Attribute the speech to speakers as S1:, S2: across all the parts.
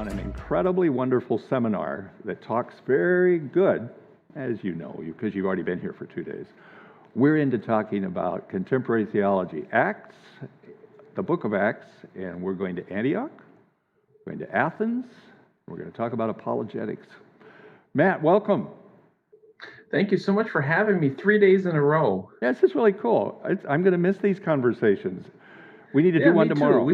S1: on an incredibly wonderful seminar that talks very good, as you know, because you've already been here for 2 days. We're into talking about contemporary theology, Acts, the book of Acts, and we're going to Antioch, we're going to Athens, we're going to talk about apologetics. Matt, welcome.
S2: Thank you so much for having me 3 days in a row.
S1: Yeah, this is really cool. I'm going to miss these conversations. We need to do one tomorrow.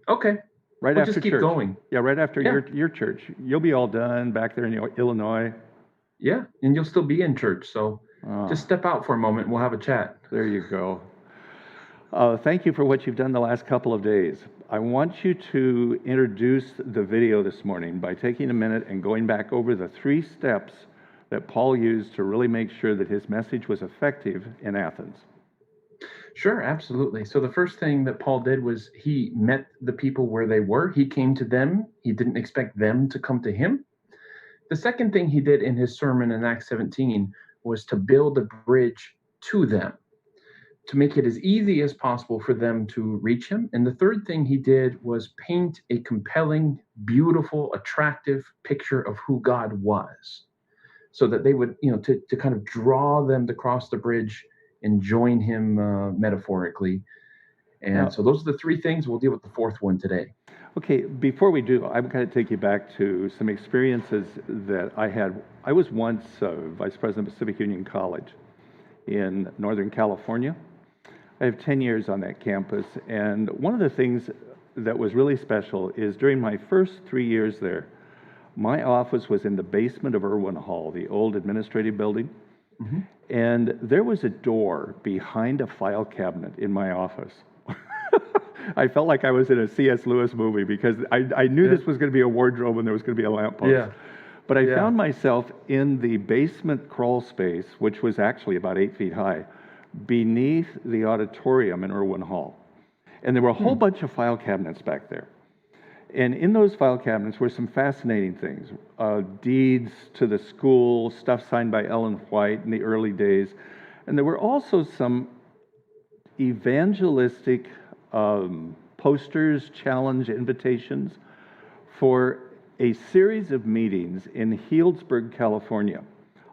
S2: Okay.
S1: Right
S2: we'll
S1: after
S2: just keep
S1: church.
S2: going.
S1: Yeah, right after your church. You'll be all done back there in Illinois.
S2: Yeah, and you'll still be in church, so just step out for a moment and we'll have a chat.
S1: There you go. Thank you for what you've done the last couple of days. I want you to introduce the video this morning by taking a minute and going back over the 3 steps that Paul used to really make sure that his message was effective in Athens.
S2: Sure, absolutely. So the first thing that Paul did was he met the people where they were. He came to them. He didn't expect them to come to him. The second thing he did in his sermon in Acts 17 was to build a bridge to them, to make it as easy as possible for them to reach him. And the third thing he did was paint a compelling, beautiful, attractive picture of who God was, so that they would, to kind of draw them to cross the bridge and join him metaphorically. And so those are the 3 things. We'll deal with the 4th one today.
S1: Okay, before we do, I'm going to take you back to some experiences that I had. I was once vice president of Pacific Union College in Northern California. I have 10 years on that campus, and one of the things that was really special is during my first 3 years there, my office was in the basement of Irwin Hall, the old administrative building. Mm-hmm. And there was a door behind a file cabinet in my office. I felt like I was in a C.S. Lewis movie because I knew this was going to be a wardrobe and there was going to be a lamppost. Yeah. But I found myself in the basement crawl space, which was actually about 8 feet high, beneath the auditorium in Irwin Hall. And there were a whole bunch of file cabinets back there. And in those file cabinets were some fascinating things. Deeds to the school, stuff signed by Ellen White in the early days. And there were also some evangelistic posters, challenge invitations for a series of meetings in Healdsburg, California,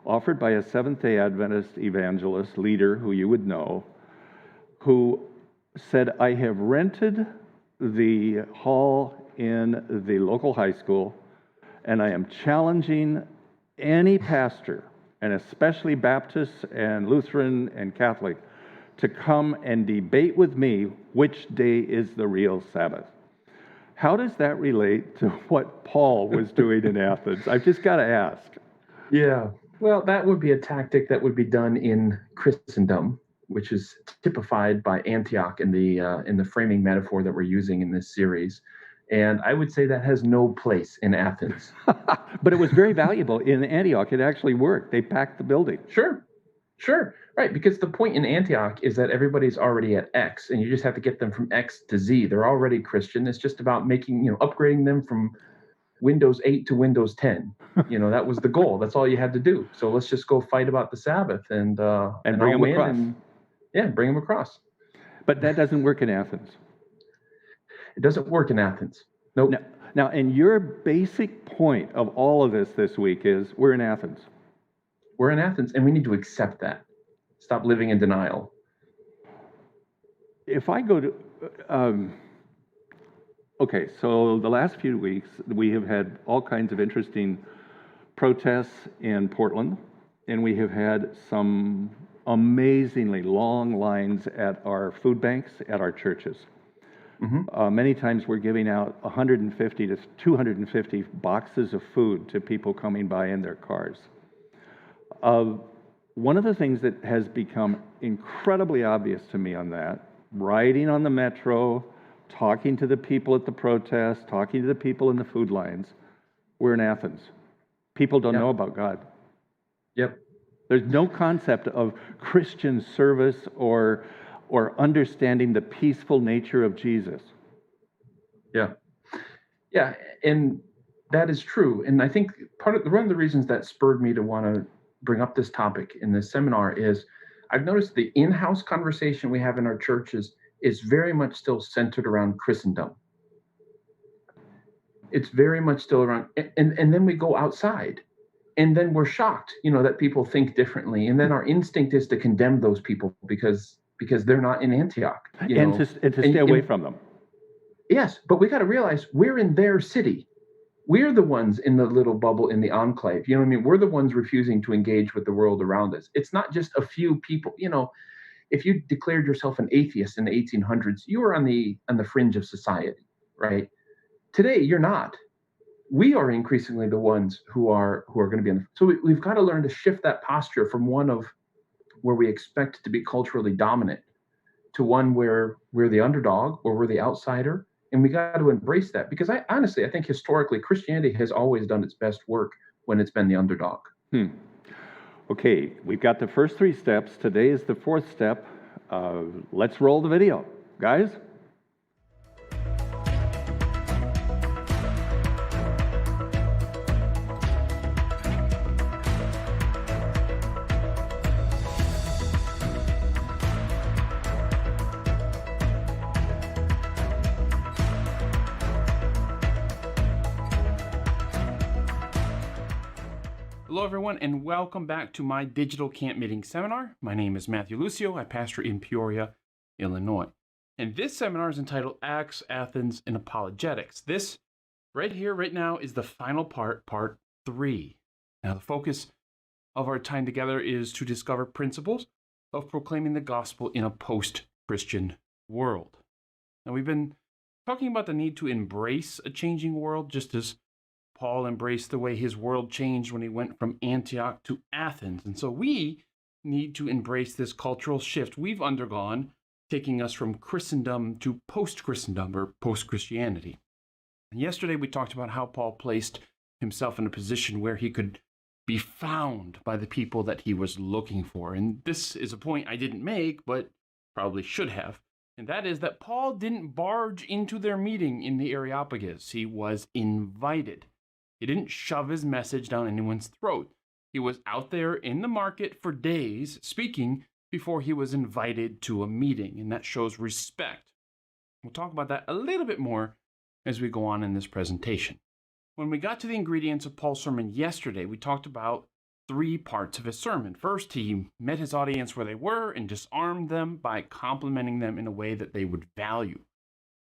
S1: offered by a Seventh-day Adventist evangelist leader who you would know, who said, I have rented the hall in the local high school, and I am challenging any pastor, and especially Baptist and Lutheran and Catholic, to come and debate with me which day is the real Sabbath. How does that relate to what Paul was doing in Athens? I've just got to ask.
S2: Yeah, well, that would be a tactic that would be done in Christendom, which is typified by Antioch in the framing metaphor that we're using in this series. And I would say that has no place in Athens.
S1: But it was very valuable in Antioch. It actually worked. They packed the building.
S2: Sure. Right, because the point in Antioch is that everybody's already at X, and you just have to get them from X to Z. They're already Christian. It's just about upgrading them from Windows 8 to Windows 10. That was the goal. That's all you had to do. So let's just go fight about the Sabbath and
S1: bring them across.
S2: Bring them across.
S1: But that doesn't work in Athens.
S2: It doesn't work in Athens. Nope.
S1: Now, and your basic point of all of this week is we're in Athens.
S2: We're in Athens, and we need to accept that. Stop living in denial.
S1: If I go to... okay, so the last few weeks, we have had all kinds of interesting protests in Portland, and we have had some amazingly long lines at our food banks, at our churches. Mm-hmm. Many times we're giving out 150 to 250 boxes of food to people coming by in their cars. One of the things that has become incredibly obvious to me on that, riding on the metro, talking to the people at the protests, talking to the people in the food lines, we're in Athens. People don't know about God.
S2: Yep.
S1: There's no concept of Christian service or understanding the peaceful nature of Jesus.
S2: Yeah, and that is true. And I think one of the reasons that spurred me to want to bring up this topic in this seminar is I've noticed the in-house conversation we have in our churches is very much still centered around Christendom. It's very much still around. And then we go outside, and then we're shocked, that people think differently. And then our instinct is to condemn those people because they're not in Antioch,
S1: And to stay away from them.
S2: Yes, but we got to realize we're in their city. We're the ones in the little bubble in the enclave. You know what I mean? We're the ones refusing to engage with the world around us. It's not just a few people. If you declared yourself an atheist in the 1800s, you were on the fringe of society, right? Today, you're not. We are increasingly the ones who are going to be in the. So we've got to learn to shift that posture from one of where we expect to be culturally dominant to one where we're the underdog or we're the outsider. And we got to embrace that, because I think historically Christianity has always done its best work when it's been the underdog.
S1: Okay, we've got the first 3 steps. Today is the 4th step. Let's roll the video, guys.
S3: Hello everyone, and welcome back to my digital camp meeting seminar. My name is Matthew Lucio. I pastor in Peoria, Illinois. And this seminar is entitled Acts, Athens, and Apologetics. This right here, right now, is the final part, part 3. Now, the focus of our time together is to discover principles of proclaiming the gospel in a post-Christian world. Now, we've been talking about the need to embrace a changing world, just as Paul embraced the way his world changed when he went from Antioch to Athens. And so we need to embrace this cultural shift we've undergone, taking us from Christendom to post-Christendom or post-Christianity. And yesterday we talked about how Paul placed himself in a position where he could be found by the people that he was looking for. And this is a point I didn't make, but probably should have. And that is that Paul didn't barge into their meeting in the Areopagus. He was invited. He didn't shove his message down anyone's throat. He was out there in the market for days speaking before he was invited to a meeting, and that shows respect. We'll talk about that a little bit more as we go on in this presentation. When we got to the ingredients of Paul's sermon yesterday, we talked about 3 parts of his sermon. First, he met his audience where they were and disarmed them by complimenting them in a way that they would value.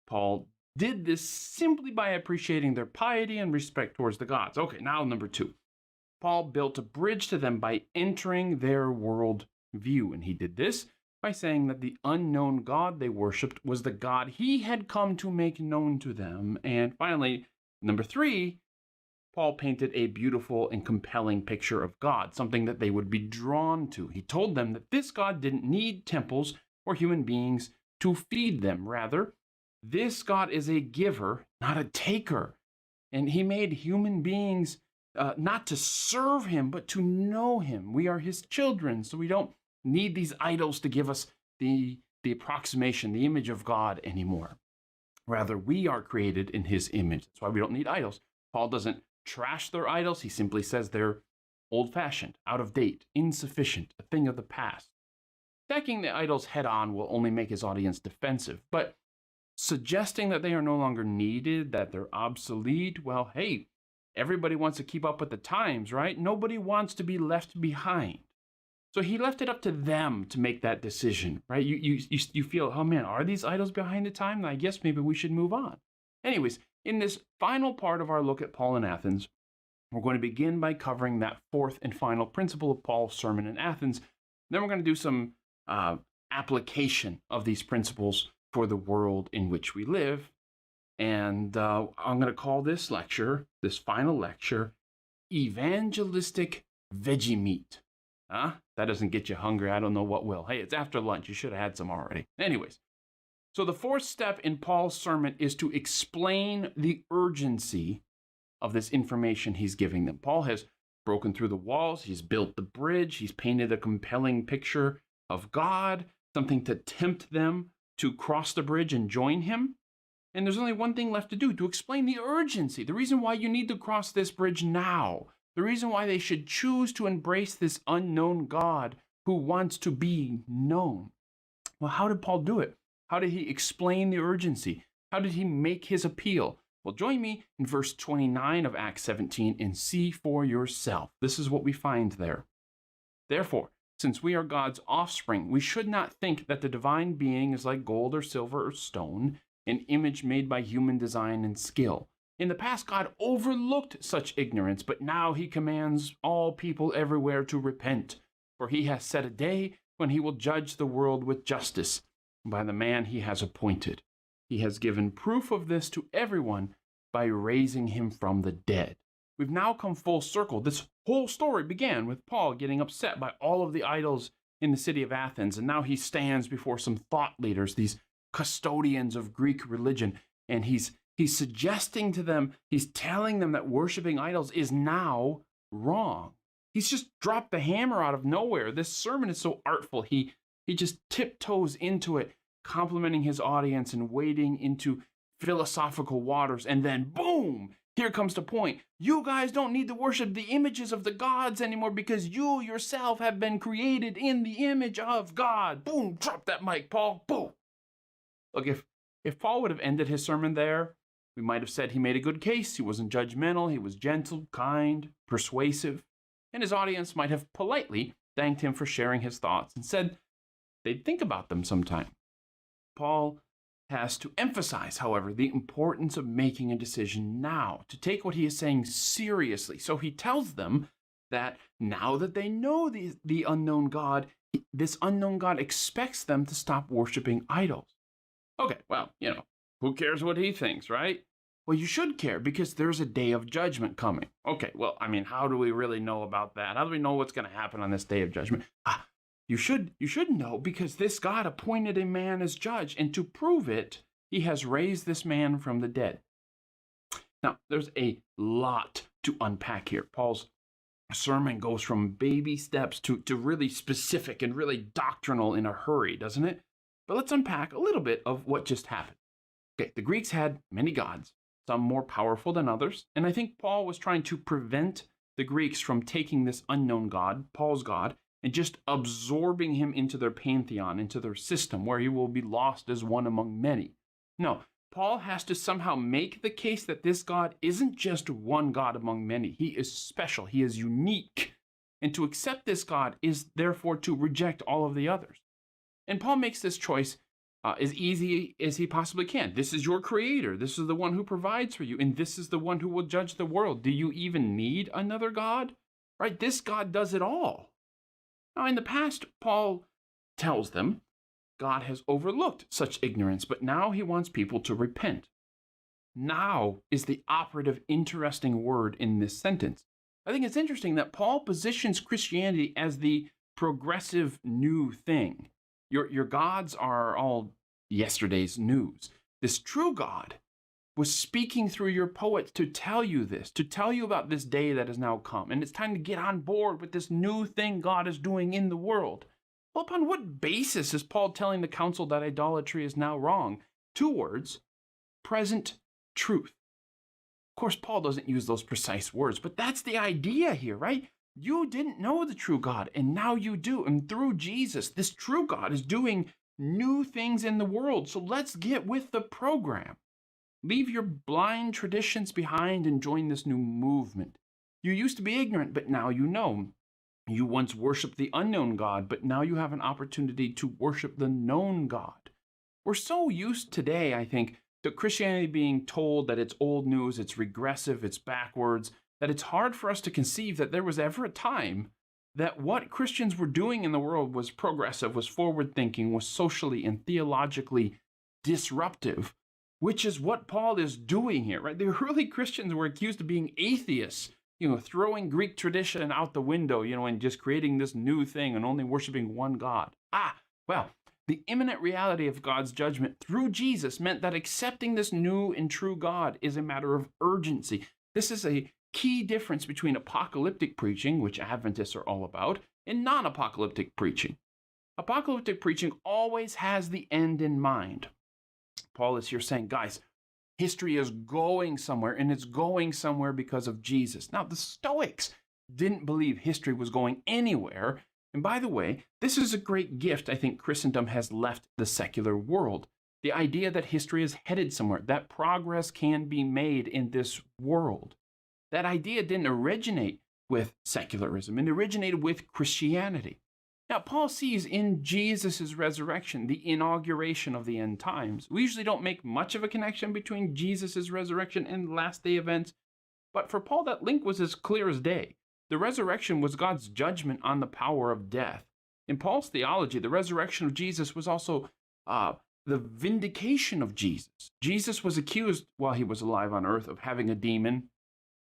S3: Paul did this simply by appreciating their piety and respect towards the gods. Okay, now number 2. Paul built a bridge to them by entering their world view, and he did this by saying that the unknown God they worshipped was the God he had come to make known to them. And finally, number 3, Paul painted a beautiful and compelling picture of God, something that they would be drawn to. He told them that this God didn't need temples or human beings to feed them. Rather, this God is a giver, not a taker. And he made human beings not to serve him, but to know him. We are his children, so we don't need these idols to give us the approximation, the image of God anymore. Rather, we are created in his image. That's why we don't need idols. Paul doesn't trash their idols. He simply says they're old-fashioned, out of date, insufficient, a thing of the past. Attacking the idols head-on will only make his audience defensive, but suggesting that they are no longer needed, that they're obsolete, well, hey, everybody wants to keep up with the times, right? Nobody wants to be left behind. So he left it up to them to make that decision, right? You feel, oh man, are these idols behind the time? I guess maybe we should move on. Anyways, in this final part of our look at Paul in Athens, we're going to begin by covering that 4th and final principle of Paul's sermon in Athens. Then we're going to do some application of these principles for the world in which we live. And I'm going to call this lecture, this final lecture, Evangelistic Veggie Meat. That doesn't get you hungry. I don't know what will. Hey, it's after lunch. You should have had some already. Anyways, so the 4th step in Paul's sermon is to explain the urgency of this information he's giving them. Paul has broken through the walls. He's built the bridge. He's painted a compelling picture of God, something to tempt them to cross the bridge and join him. And there's only one thing left to do, to explain the urgency, the reason why you need to cross this bridge now, the reason why they should choose to embrace this unknown God who wants to be known. Well, how did Paul do it? How did he explain the urgency? How did he make his appeal? Well, join me in verse 29 of Acts 17 and see for yourself. This is what we find there. Therefore, since we are God's offspring, we should not think that the divine being is like gold or silver or stone, an image made by human design and skill. In the past, God overlooked such ignorance, but now he commands all people everywhere to repent, for he has set a day when he will judge the world with justice by the man he has appointed. He has given proof of this to everyone by raising him from the dead. We've now come full circle. This whole story began with Paul getting upset by all of the idols in the city of Athens, and now he stands before some thought leaders, these custodians of Greek religion, and he's suggesting to them, he's telling them that worshiping idols is now wrong. He's just dropped the hammer out of nowhere. This sermon is so artful. He just tiptoes into it, complimenting his audience and wading into philosophical waters, and then boom, here comes the point. You guys don't need to worship the images of the gods anymore because you yourself have been created in the image of God. Boom, drop that mic, Paul. Boom. Look, if Paul would have ended his sermon there, we might have said he made a good case. He wasn't judgmental. He was gentle, kind, persuasive. And his audience might have politely thanked him for sharing his thoughts and said they'd think about them sometime. Paul has to emphasize, however, the importance of making a decision now, to take what he is saying seriously. So he tells them that now that they know the unknown God, this unknown God expects them to stop worshiping idols. Okay, well, who cares what he thinks, right? Well, you should care because there's a day of judgment coming. Okay, well, how do we really know about that? How do we know what's going to happen on this day of judgment? You should know because this God appointed a man as judge, and to prove it, he has raised this man from the dead. Now, there's a lot to unpack here. Paul's sermon goes from baby steps to really specific and really doctrinal in a hurry, doesn't it? But let's unpack a little bit of what just happened. Okay, the Greeks had many gods, some more powerful than others, and I think Paul was trying to prevent the Greeks from taking this unknown God, Paul's God, and just absorbing him into their pantheon, into their system, where he will be lost as one among many. No, Paul has to somehow make the case that this God isn't just one God among many. He is special. He is unique. And to accept this God is therefore to reject all of the others. And Paul makes this choice as easy as he possibly can. This is your creator. This is the one who provides for you. And this is the one who will judge the world. Do you even need another God? Right? This God does it all. Now, in the past, Paul tells them God has overlooked such ignorance, but now he wants people to repent. Now is the operative, interesting word in this sentence. I think it's interesting that Paul positions Christianity as the progressive new thing. Your gods are all yesterday's news. This true God was speaking through your poets to tell you this, to tell you about this day that has now come. And it's time to get on board with this new thing God is doing in the world. Well, upon what basis is Paul telling the council that idolatry is now wrong? 2 words, present truth. Of course, Paul doesn't use those precise words, but that's the idea here, right? You didn't know the true God, and now you do. And through Jesus, this true God is doing new things in the world. So let's get with the program. Leave your blind traditions behind and join this new movement. You used to be ignorant, but now you know. You once worshiped the unknown God, but now you have an opportunity to worship the known God. We're so used today, I think, to Christianity being told that it's old news, it's regressive, it's backwards, that it's hard for us to conceive that there was ever a time that what Christians were doing in the world was progressive, was forward-thinking, was socially and theologically disruptive, which is what Paul is doing here, right? The early Christians were accused of being atheists, throwing Greek tradition out the window, and just creating this new thing and only worshiping one God. Well, the imminent reality of God's judgment through Jesus meant that accepting this new and true God is a matter of urgency. This is a key difference between apocalyptic preaching, which Adventists are all about, and non-apocalyptic preaching. Apocalyptic preaching always has the end in mind. Paul is here saying, guys, history is going somewhere, and it's going somewhere because of Jesus. Now, the Stoics didn't believe history was going anywhere. And by the way, this is a great gift I think Christendom has left the secular world. The idea that history is headed somewhere, that progress can be made in this world. That idea didn't originate with secularism, it originated with Christianity. Now, Paul sees in Jesus' resurrection the inauguration of the end times. We usually don't make much of a connection between Jesus' resurrection and last day events, but for Paul, that link was as clear as day. The resurrection was God's judgment on the power of death. In Paul's theology, the resurrection of Jesus was also the vindication of Jesus. Jesus was accused while he was alive on earth of having a demon.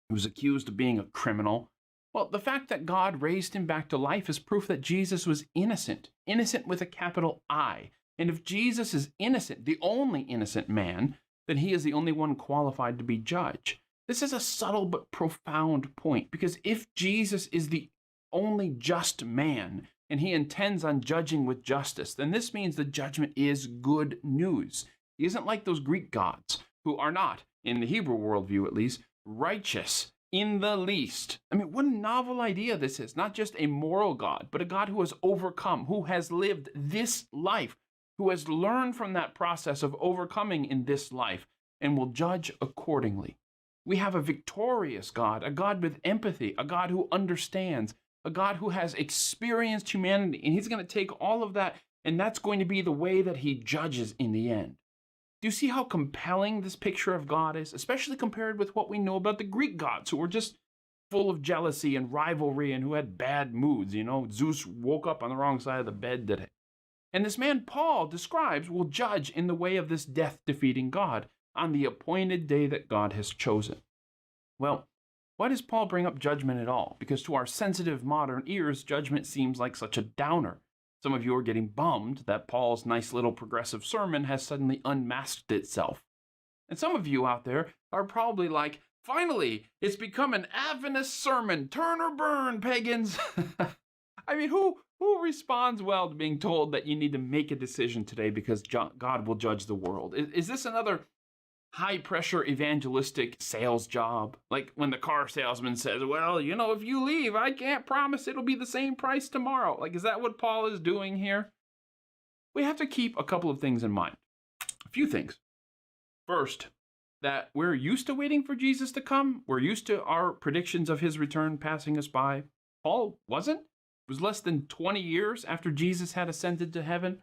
S3: He was accused of being a criminal. Well, the fact that God raised him back to life is proof that Jesus was innocent, innocent with a capital I. And if Jesus is innocent, the only innocent man, then he is the only one qualified to be judge. This is a subtle but profound point, because if Jesus is the only just man, and he intends on judging with justice, then this means the judgment is good news. He isn't like those Greek gods, who are not, in the Hebrew worldview at least, righteous in the least. I mean, what a novel idea this is. Not just a moral God, but a God who has overcome, who has lived this life, who has learned from that process of overcoming in this life, and will judge accordingly. We have a victorious God, a God with empathy, a God who understands, a God who has experienced humanity, and he's going to take all of that, and that's going to be the way that he judges in the end. Do you see how compelling this picture of God is, especially compared with what we know about the Greek gods, who were just full of jealousy and rivalry and who had bad moods? Zeus woke up on the wrong side of the bed today. And this man Paul describes will judge in the way of this death-defeating God on the appointed day that God has chosen. Well, why does Paul bring up judgment at all? Because to our sensitive modern ears, judgment seems like such a downer. Some of you are getting bummed that Paul's nice little progressive sermon has suddenly unmasked itself. And some of you out there are probably like, finally, it's become an Adventist sermon. Turn or burn, pagans. I mean, who responds well to being told that you need to make a decision today because God will judge the world? Is this another high-pressure evangelistic sales job? Like when the car salesman says, well, if you leave, I can't promise it'll be the same price tomorrow. Like, is that what Paul is doing here? We have to keep a couple of things in mind. A few things. First, that we're used to waiting for Jesus to come. We're used to our predictions of his return passing us by. Paul wasn't. It was less than 20 years after Jesus had ascended to heaven.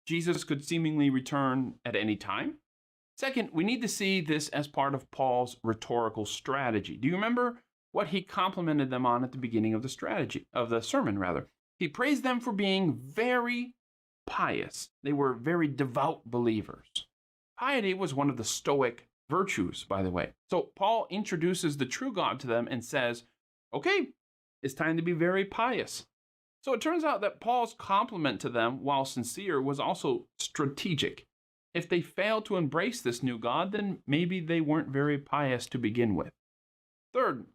S3: Jesus could seemingly return at any time. Second, we need to see this as part of Paul's rhetorical strategy. Do you remember what he complimented them on at the beginning of the sermon? He praised them for being very pious. They were very devout believers. Piety was one of the Stoic virtues, by the way. So Paul introduces the true God to them and says, okay, it's time to be very pious. So it turns out that Paul's compliment to them, while sincere, was also strategic. If they failed to embrace this new God, then maybe they weren't very pious to begin with. Third,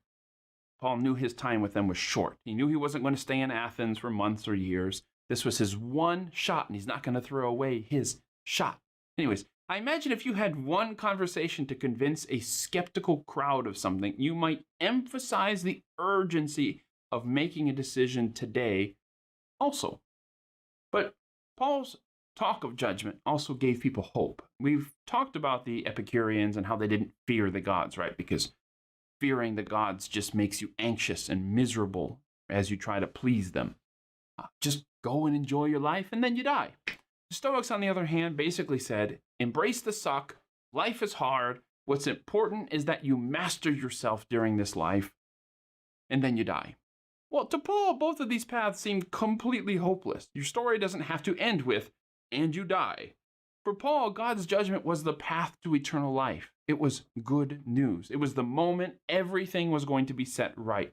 S3: Paul knew his time with them was short. He knew he wasn't going to stay in Athens for months or years. This was his one shot, and he's not going to throw away his shot. Anyways, I imagine if you had one conversation to convince a skeptical crowd of something, you might emphasize the urgency of making a decision today also. But Paul's talk of judgment also gave people hope. We've talked about the Epicureans and how they didn't fear the gods, right? Because fearing the gods just makes you anxious and miserable as you try to please them. Just go and enjoy your life and then you die. The Stoics, on the other hand, basically said, embrace the suck. Life is hard. What's important is that you master yourself during this life and then you die. Well, to Paul, both of these paths seem completely hopeless. Your story doesn't have to end with, and you die. For Paul, God's judgment was the path to eternal life. It was good news. It was the moment everything was going to be set right.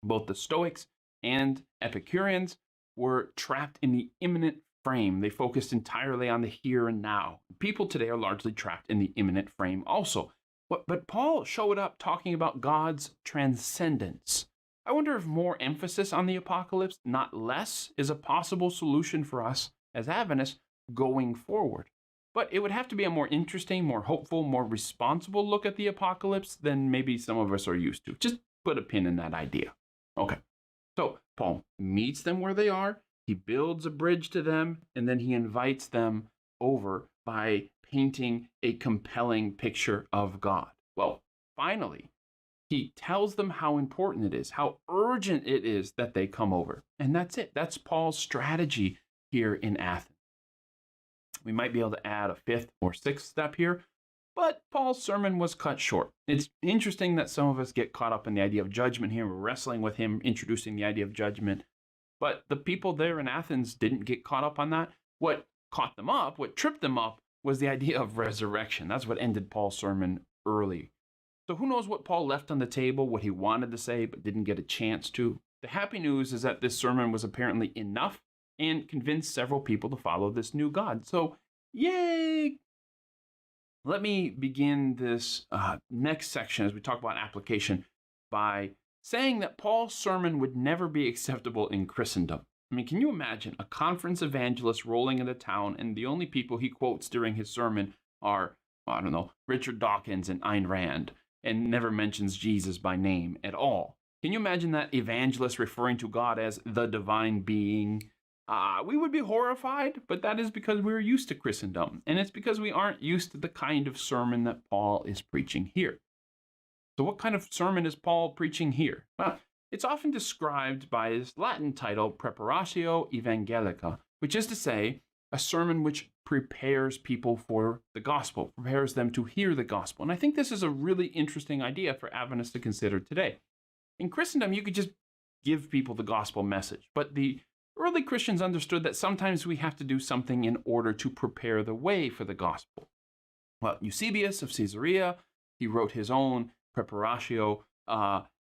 S3: Both the Stoics and Epicureans were trapped in the imminent frame. They focused entirely on the here and now. People today are largely trapped in the imminent frame also. But Paul showed up talking about God's transcendence. I wonder if more emphasis on the apocalypse, not less, is a possible solution for us as Adventists going forward. But it would have to be a more interesting, more hopeful, more responsible look at the apocalypse than maybe some of us are used to. Just put a pin in that idea. Okay, so Paul meets them where they are, he builds a bridge to them, and then he invites them over by painting a compelling picture of God. Well, finally, he tells them how important it is, how urgent it is that they come over. And that's it. That's Paul's strategy here in Athens. We might be able to add a fifth or sixth step here, but Paul's sermon was cut short. It's interesting that some of us get caught up in the idea of judgment here. We're wrestling with him, introducing the idea of judgment. But the people there in Athens didn't get caught up on that. What caught them up, what tripped them up, was the idea of resurrection. That's what ended Paul's sermon early. So who knows what Paul left on the table, what he wanted to say but didn't get a chance to. The happy news is that this sermon was apparently enough and convinced several people to follow this new God. So, yay! Let me begin this next section as we talk about application by saying that Paul's sermon would never be acceptable in Christendom. I mean, can you imagine a conference evangelist rolling into town and the only people he quotes during his sermon are, I don't know, Richard Dawkins and Ayn Rand, and never mentions Jesus by name at all? Can you imagine that evangelist referring to God as the divine being? We would be horrified, but that is because we're used to Christendom, and it's because we aren't used to the kind of sermon that Paul is preaching here. So what kind of sermon is Paul preaching here? Well, it's often described by his Latin title, Preparatio Evangelica, which is to say, a sermon which prepares people for the gospel, prepares them to hear the gospel. And I think this is a really interesting idea for Adventists to consider today. In Christendom, you could just give people the gospel message, but the early Christians understood that sometimes we have to do something in order to prepare the way for the gospel. Well, Eusebius of Caesarea, he wrote his own Preparatio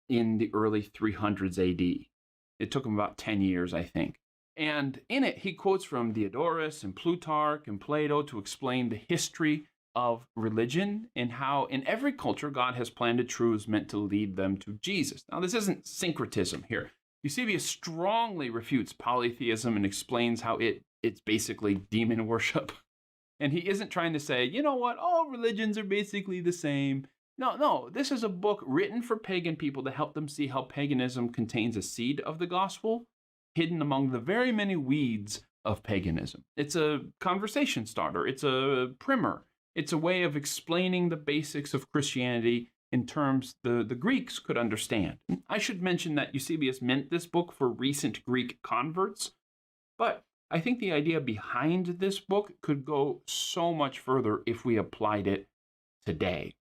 S3: in the early 300s AD. It took him about 10 years, I think. And in it, he quotes from Diodorus and Plutarch and Plato to explain the history of religion and how in every culture God has planted truths meant to lead them to Jesus. Now, this isn't syncretism here. Eusebius strongly refutes polytheism and explains how it's basically demon worship. And he isn't trying to say, you know what, all religions are basically the same. No, this is a book written for pagan people to help them see how paganism contains a seed of the gospel hidden among the very many weeds of paganism. It's a conversation starter. It's a primer. It's a way of explaining the basics of Christianity in terms the Greeks could understand. I should mention that Eusebius meant this book for recent Greek converts, but I think the idea behind this book could go so much further if we applied it today.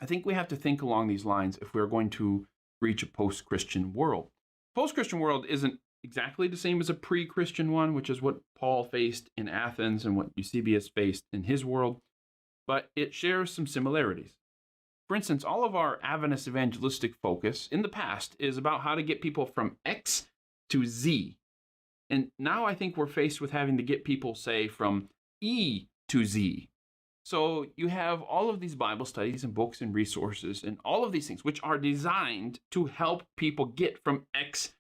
S3: I think we have to think along these lines if we're going to reach a post-Christian world. Post-Christian world isn't exactly the same as a pre-Christian one, which is what Paul faced in Athens and what Eusebius faced in his world, but it shares some similarities. For instance, all of our Adventist evangelistic focus in the past is about how to get people from X to Z. And now I think we're faced with having to get people, say, from E to Z. So you have all of these Bible studies and books and resources and all of these things which are designed to help people get from X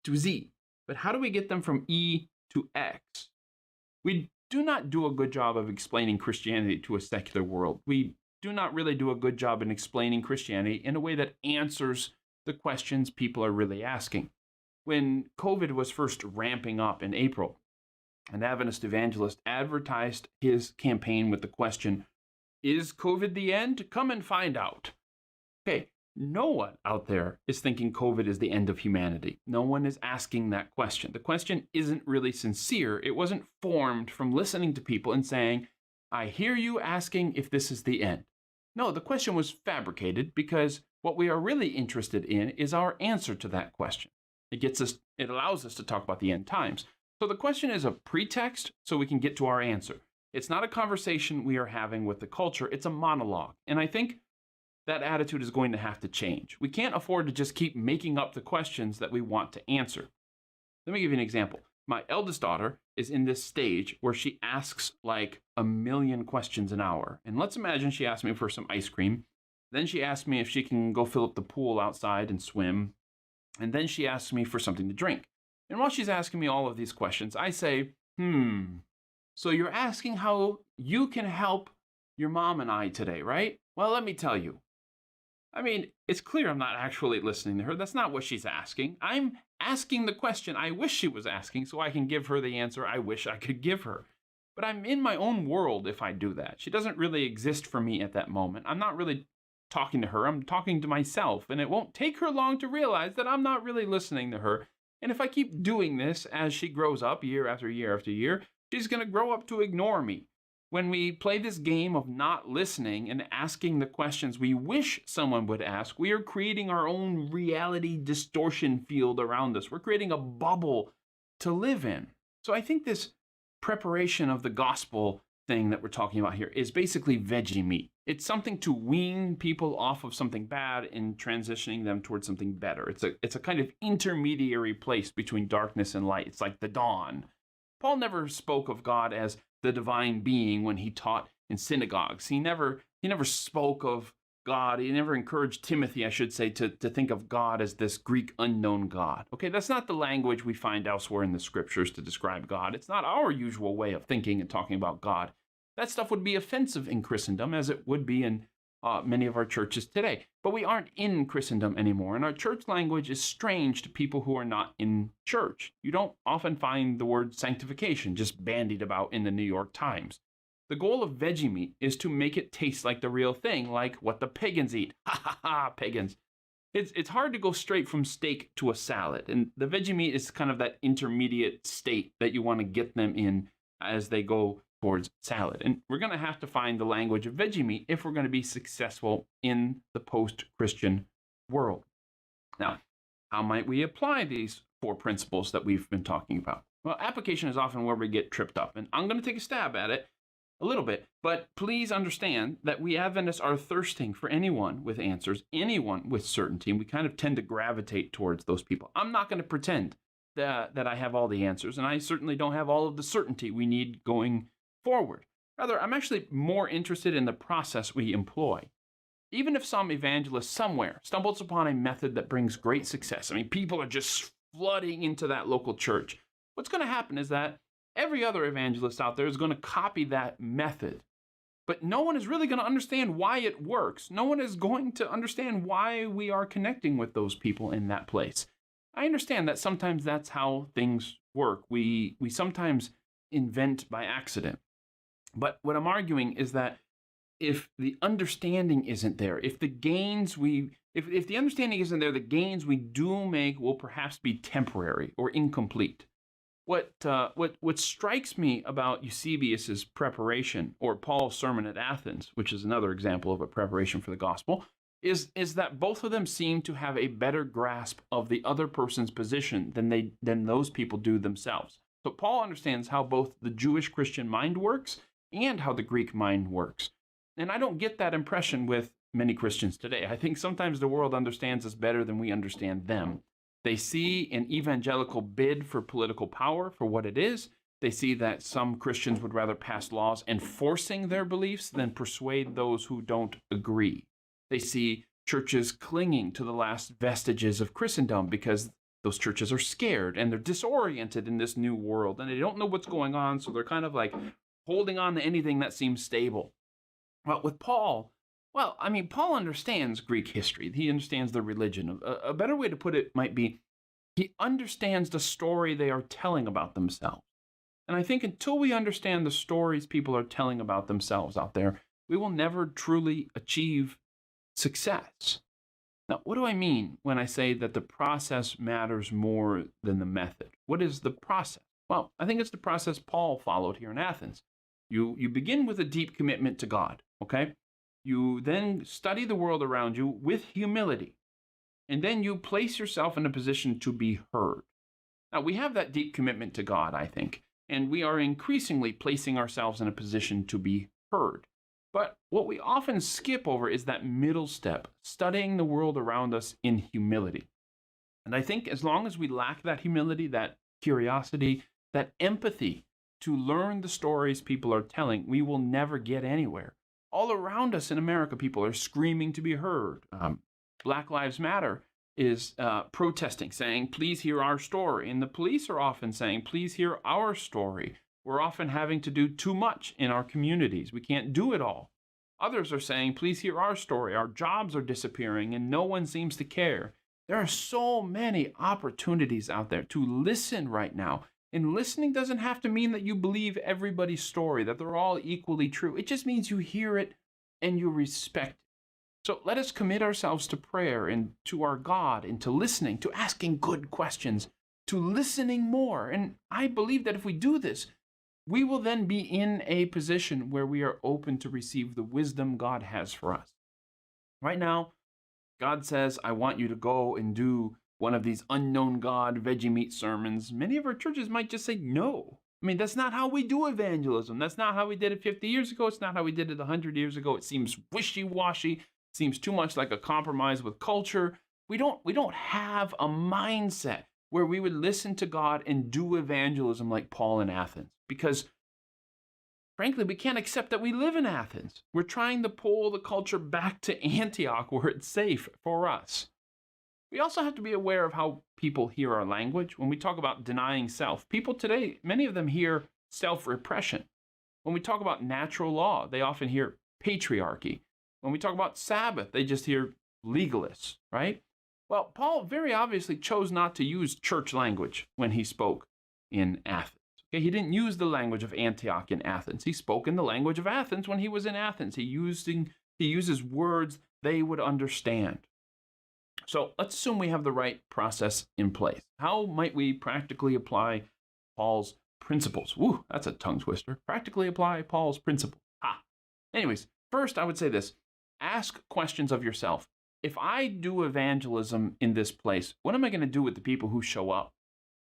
S3: to Z. But how do we get them from E to X? We do not do a good job of explaining Christianity to a secular world. We do not really do a good job in explaining Christianity in a way that answers the questions people are really asking. When COVID was first ramping up in April, an Adventist evangelist advertised his campaign with the question, "Is COVID the end? Come and find out." Okay, no one out there is thinking COVID is the end of humanity. No one is asking that question. The question isn't really sincere. It wasn't formed from listening to people and saying, I hear you asking if this is the end. No, the question was fabricated because what we are really interested in is our answer to that question. It allows us to talk about the end times. So the question is a pretext so we can get to our answer. It's not a conversation we are having with the culture, it's a monologue. And I think that attitude is going to have to change. We can't afford to just keep making up the questions that we want to answer. Let me give you an example. My eldest daughter is in this stage where she asks like 1,000,000 questions an hour. And let's imagine she asked me for some ice cream. Then she asked me if she can go fill up the pool outside and swim. And then she asks me for something to drink. And while she's asking me all of these questions, I say, so you're asking how you can help your mom and I today, right? Well, let me tell you. I mean, it's clear I'm not actually listening to her. That's not what she's asking. I'm asking the question I wish she was asking so I can give her the answer I wish I could give her. but I'm in my own world if I do that. She doesn't really exist for me at that moment. I'm not really talking to her. I'm talking to myself, and it won't take her long to realize that I'm not really listening to her. And if I keep doing this as she grows up year after year after year, she's going to grow up to ignore me. When we play this game of not listening and asking the questions we wish someone would ask, we are creating our own reality distortion field around us. We're creating a bubble to live in. So I think this preparation of the gospel thing that we're talking about here is basically veggie meat. It's something to wean people off of something bad and transitioning them towards something better. It's a kind of intermediary place between darkness and light. It's like the dawn. Paul never spoke of God as the divine being when he taught in synagogues. He never spoke of God. He never encouraged Timothy, I should say, to think of God as this Greek unknown God. Okay, that's not the language we find elsewhere in the scriptures to describe God. It's not our usual way of thinking and talking about God. That stuff would be offensive in Christendom, as it would be in many of our churches today. But we aren't in Christendom anymore, and our church language is strange to people who are not in church. You don't often find the word sanctification just bandied about in the New York Times. The goal of veggie meat is to make it taste like the real thing, like what the pagans eat. Ha ha ha, pagans. It's hard to go straight from steak to a salad, and the veggie meat is kind of that intermediate state that you want to get them in as they go towards salad. And we're going to have to find the language of veggie meat if we're going to be successful in the post-Christian world. Now, how might we apply these 4 principles that we've been talking about? Well, application is often where we get tripped up, and I'm going to take a stab at it a little bit, but please understand that we Adventists are thirsting for anyone with answers, anyone with certainty, and we kind of tend to gravitate towards those people. I'm not going to pretend that I have all the answers, and I certainly don't have all of the certainty we need going forward. Rather, I'm actually more interested in the process we employ. Even if some evangelist somewhere stumbles upon a method that brings great success, I mean, people are just flooding into that local church, what's going to happen is that every other evangelist out there is going to copy that method. But no one is really going to understand why it works. No one is going to understand why we are connecting with those people in that place. I understand that sometimes that's how things work. We sometimes invent by accident. But what I'm arguing is that if the understanding isn't there, if the understanding isn't there, the gains we do make will perhaps be temporary or incomplete. What strikes me about Eusebius's preparation, or Paul's sermon at Athens, which is another example of a preparation for the gospel, is that both of them seem to have a better grasp of the other person's position than those people do themselves. So Paul understands how both the Jewish Christian mind works and how the Greek mind works. And I don't get that impression with many Christians today. I think sometimes the world understands us better than we understand them. They see an evangelical bid for political power for what it is. They see that some Christians would rather pass laws enforcing their beliefs than persuade those who don't agree. They see churches clinging to the last vestiges of Christendom because those churches are scared and they're disoriented in this new world and they don't know what's going on, so they're kind of like holding on to anything that seems stable. But with Paul, Paul understands Greek history. He understands the religion. A better way to put it might be, he understands the story they are telling about themselves. And I think until we understand the stories people are telling about themselves out there, we will never truly achieve success. Now, what do I mean when I say that the process matters more than the method? What is the process? Well, I think it's the process Paul followed here in Athens. You begin with a deep commitment to God, okay? You then study the world around you with humility, and then you place yourself in a position to be heard. Now, we have that deep commitment to God, I think, and we are increasingly placing ourselves in a position to be heard. But what we often skip over is that middle step, studying the world around us in humility. And I think as long as we lack that humility, that curiosity, that empathy to learn the stories people are telling, we will never get anywhere. All around us in America, people are screaming to be heard. Black Lives Matter is protesting, saying, please hear our story. And the police are often saying, please hear our story. We're often having to do too much in our communities. We can't do it all. Others are saying, please hear our story. Our jobs are disappearing and no one seems to care. There are so many opportunities out there to listen right now And listening doesn't have to mean that you believe everybody's story, that they're all equally true. It just means you hear it and you respect it. So let us commit ourselves to prayer and to our God and to listening, to asking good questions, to listening more. And I believe that if we do this, we will then be in a position where we are open to receive the wisdom God has for us. Right now, God says, I want you to go and do one of these unknown God veggie meat sermons. Many of our churches might just say no. I mean, that's not how we do evangelism. That's not how we did it 50 years ago. It's not how we did it 100 years ago. It seems wishy-washy. Seems too much like a compromise with culture. We don't have a mindset where we would listen to God and do evangelism like Paul in Athens. Because, frankly, we can't accept that we live in Athens. We're trying to pull the culture back to Antioch where it's safe for us. We also have to be aware of how people hear our language. When we talk about denying self, people today, many of them hear self-repression. When we talk about natural law, they often hear patriarchy. When we talk about Sabbath, they just hear legalists, right? Well, Paul very obviously chose not to use church language when he spoke in Athens. Okay, he didn't use the language of Antioch in Athens. He spoke in the language of Athens when he was in Athens. He uses words they would understand. So let's assume we have the right process in place. How might we practically apply Paul's principles? Woo, that's a tongue twister. Practically apply Paul's principles. Anyways, first I would say this. Ask questions of yourself. If I do evangelism in this place, what am I going to do with the people who show up?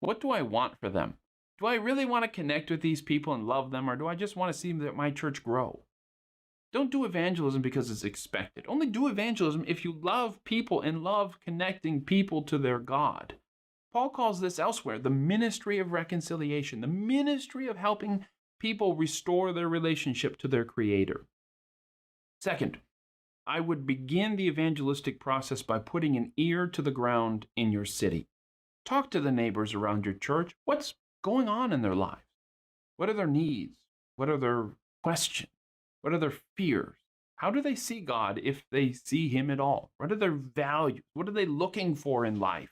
S3: What do I want for them? Do I really want to connect with these people and love them, or do I just want to see that my church grow? Don't do evangelism because it's expected. Only do evangelism if you love people and love connecting people to their God. Paul calls this elsewhere the ministry of reconciliation, the ministry of helping people restore their relationship to their Creator. Second, I would begin the evangelistic process by putting an ear to the ground in your city. Talk to the neighbors around your church. What's going on in their lives? What are their needs? What are their questions? What are their fears? How do they see God if they see Him at all? What are their values? What are they looking for in life?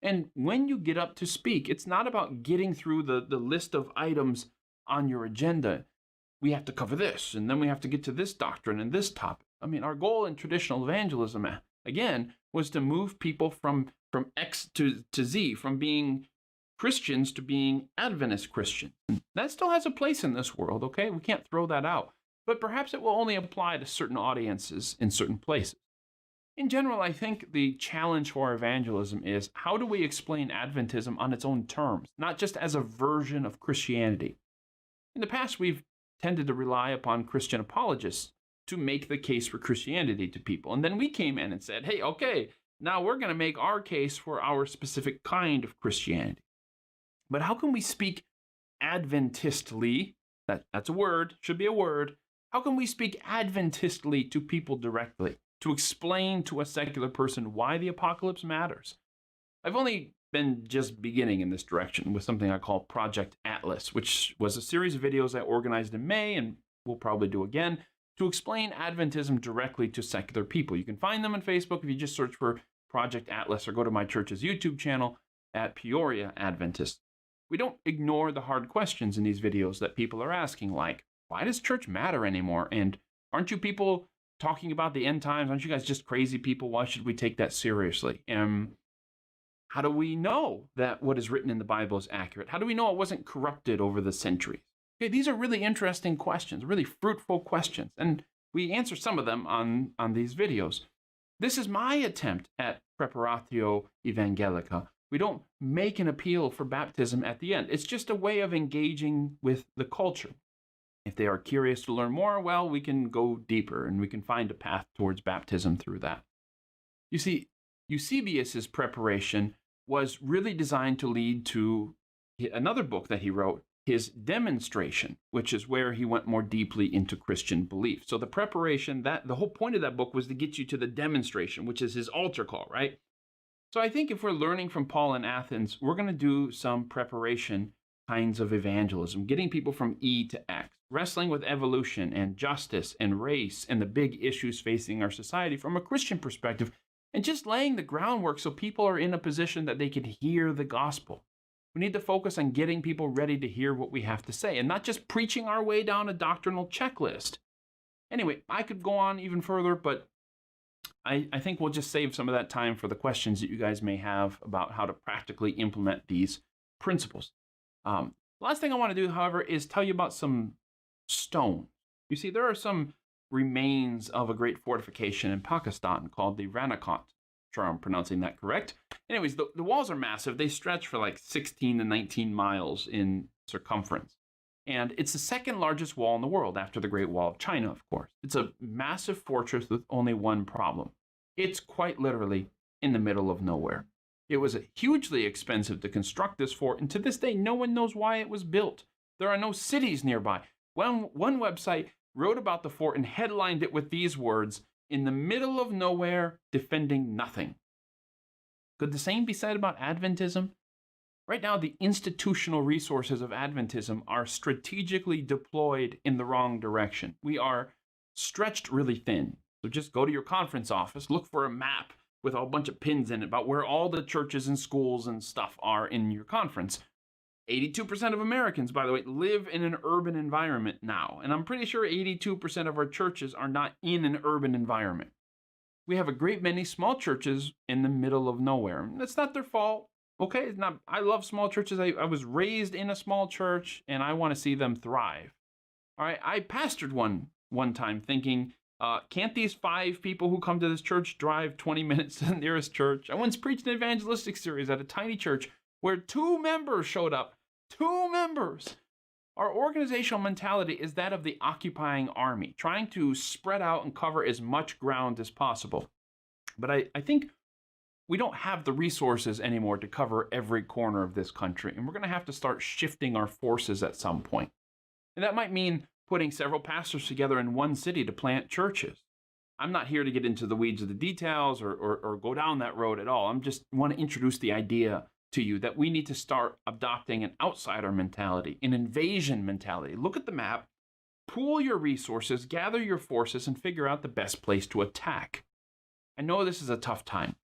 S3: And when you get up to speak, it's not about getting through the list of items on your agenda. We have to cover this, and then we have to get to this doctrine and this topic. I mean, our goal in traditional evangelism, again, was to move people from X to Z, from being Christians to being Adventist Christians. And that still has a place in this world, okay? We can't throw that out. But perhaps it will only apply to certain audiences in certain places. In general, I think the challenge for evangelism is how do we explain Adventism on its own terms, not just as a version of Christianity? In the past, we've tended to rely upon Christian apologists to make the case for Christianity to people. And then we came in and said, hey, okay, now we're going to make our case for our specific kind of Christianity. But how can we speak Adventistly? That's a word, should be a word. How can we speak Adventistly to people directly, to explain to a secular person why the apocalypse matters? I've only been just beginning in this direction with something I call Project Atlas, which was a series of videos I organized in May and will probably do again to explain Adventism directly to secular people. You can find them on Facebook if you just search for Project Atlas or go to my church's YouTube channel at Peoria Adventists. We don't ignore the hard questions in these videos that people are asking, like, why does church matter anymore? And aren't you people talking about the end times? Aren't you guys just crazy people? Why should we take that seriously? How do we know that what is written in the Bible is accurate? How do we know it wasn't corrupted over the centuries? Okay, these are really interesting questions, really fruitful questions, and we answer some of them on these videos. This is my attempt at Preparatio Evangelica. We don't make an appeal for baptism at the end. It's just a way of engaging with the culture. If they are curious to learn more, well, we can go deeper and we can find a path towards baptism through that. You see, Eusebius's preparation was really designed to lead to another book that he wrote, his demonstration, which is where he went more deeply into Christian belief. So the preparation, the whole point of that book was to get you to the demonstration, which is his altar call, right? So I think if we're learning from Paul in Athens, we're going to do some preparation kinds of evangelism, getting people from E to X, wrestling with evolution and justice and race and the big issues facing our society from a Christian perspective, and just laying the groundwork so people are in a position that they can hear the gospel. We need to focus on getting people ready to hear what we have to say and not just preaching our way down a doctrinal checklist. Anyway, I could go on even further, but I think we'll just save some of that time for the questions that you guys may have about how to practically implement these principles. Last thing I want to do, however, is tell you about some stones. You see, there are some remains of a great fortification in Pakistan called the Ranakot. Sure I'm pronouncing that correct. Anyways, the walls are massive. They stretch for like 16 to 19 miles in circumference. And it's the second largest wall in the world after the Great Wall of China, of course. It's a massive fortress with only one problem. It's quite literally in the middle of nowhere. It was hugely expensive to construct this fort, and to this day, no one knows why it was built. There are no cities nearby. One website wrote about the fort and headlined it with these words, "In the middle of nowhere, defending nothing." Could the same be said about Adventism? Right now, the institutional resources of Adventism are strategically deployed in the wrong direction. We are stretched really thin. So just go to your conference office, look for a map with a bunch of pins in it about where all the churches and schools and stuff are in your conference. 82% of Americans, by the way, live in an urban environment now. And I'm pretty sure 82% of our churches are not in an urban environment. We have a great many small churches in the middle of nowhere. That's not their fault. Okay, it's not. I love small churches. I was raised in a small church, and I want to see them thrive. All right, I pastored one time thinking, can't these 5 people who come to this church drive 20 minutes to the nearest church? I once preached an evangelistic series at a tiny church where 2 members showed up. 2 members. Our organizational mentality is that of the occupying army, trying to spread out and cover as much ground as possible. But I think we don't have the resources anymore to cover every corner of this country, and we're going to have to start shifting our forces at some point. And that might mean putting several pastors together in one city to plant churches. I'm not here to get into the weeds of the details or go down that road at all. I'm just want to introduce the idea to you that we need to start adopting an outsider mentality, an invasion mentality. Look at the map, pool your resources, gather your forces, and figure out the best place to attack. I know this is a tough time.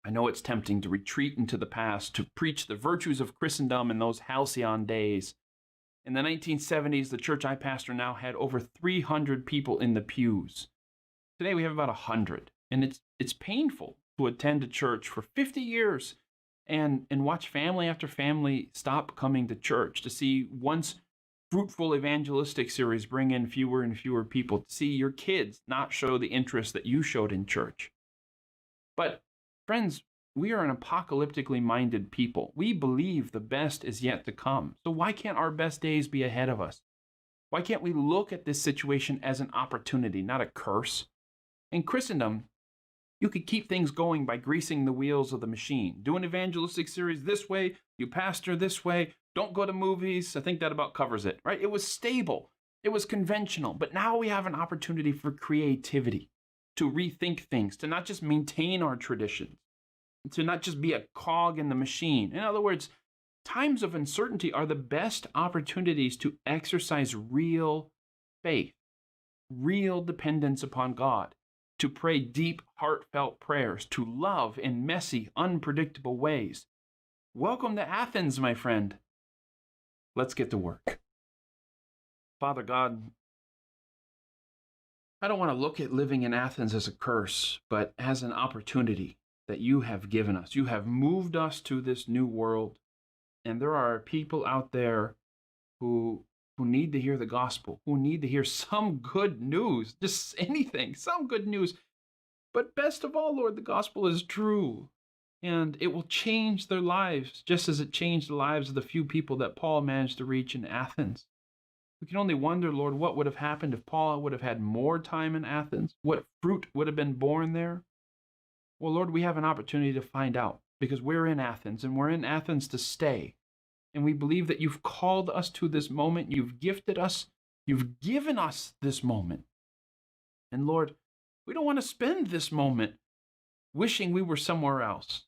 S3: I know it's tempting to retreat into the past, to preach the virtues of Christendom in those halcyon days. In the 1970s, the church I pastor now had over 300 people in the pews. Today we have about 100, and it's painful to attend a church for 50 years and watch family after family stop coming to church, to see once fruitful evangelistic series bring in fewer and fewer people, to see your kids not show the interest that you showed in church. But friends, we are an apocalyptically minded people. We believe the best is yet to come. So why can't our best days be ahead of us? Why can't we look at this situation as an opportunity, not a curse? In Christendom, you could keep things going by greasing the wheels of the machine. Do an evangelistic series this way, you pastor this way, don't go to movies. I think that about covers it, right? It was stable. It was conventional. But now we have an opportunity for creativity, to rethink things, to not just maintain our traditions, to not just be a cog in the machine. In other words, times of uncertainty are the best opportunities to exercise real faith, real dependence upon God, to pray deep, heartfelt prayers, to love in messy, unpredictable ways. Welcome to Athens, my friend. Let's get to work. Father God, I don't want to look at living in Athens as a curse, but as an opportunity that you have given us. You have moved us to this new world, and there are people out there who need to hear the gospel, who need to hear some good news, just anything, some good news. But best of all, Lord, the gospel is true, and it will change their lives, just as it changed the lives of the few people that Paul managed to reach in Athens. We can only wonder, Lord, what would have happened if Paul would have had more time in Athens? What fruit would have been born there? Well, Lord, we have an opportunity to find out, because we're in Athens, and we're in Athens to stay. And we believe that you've called us to this moment. You've gifted us. You've given us this moment. And Lord, we don't want to spend this moment wishing we were somewhere else.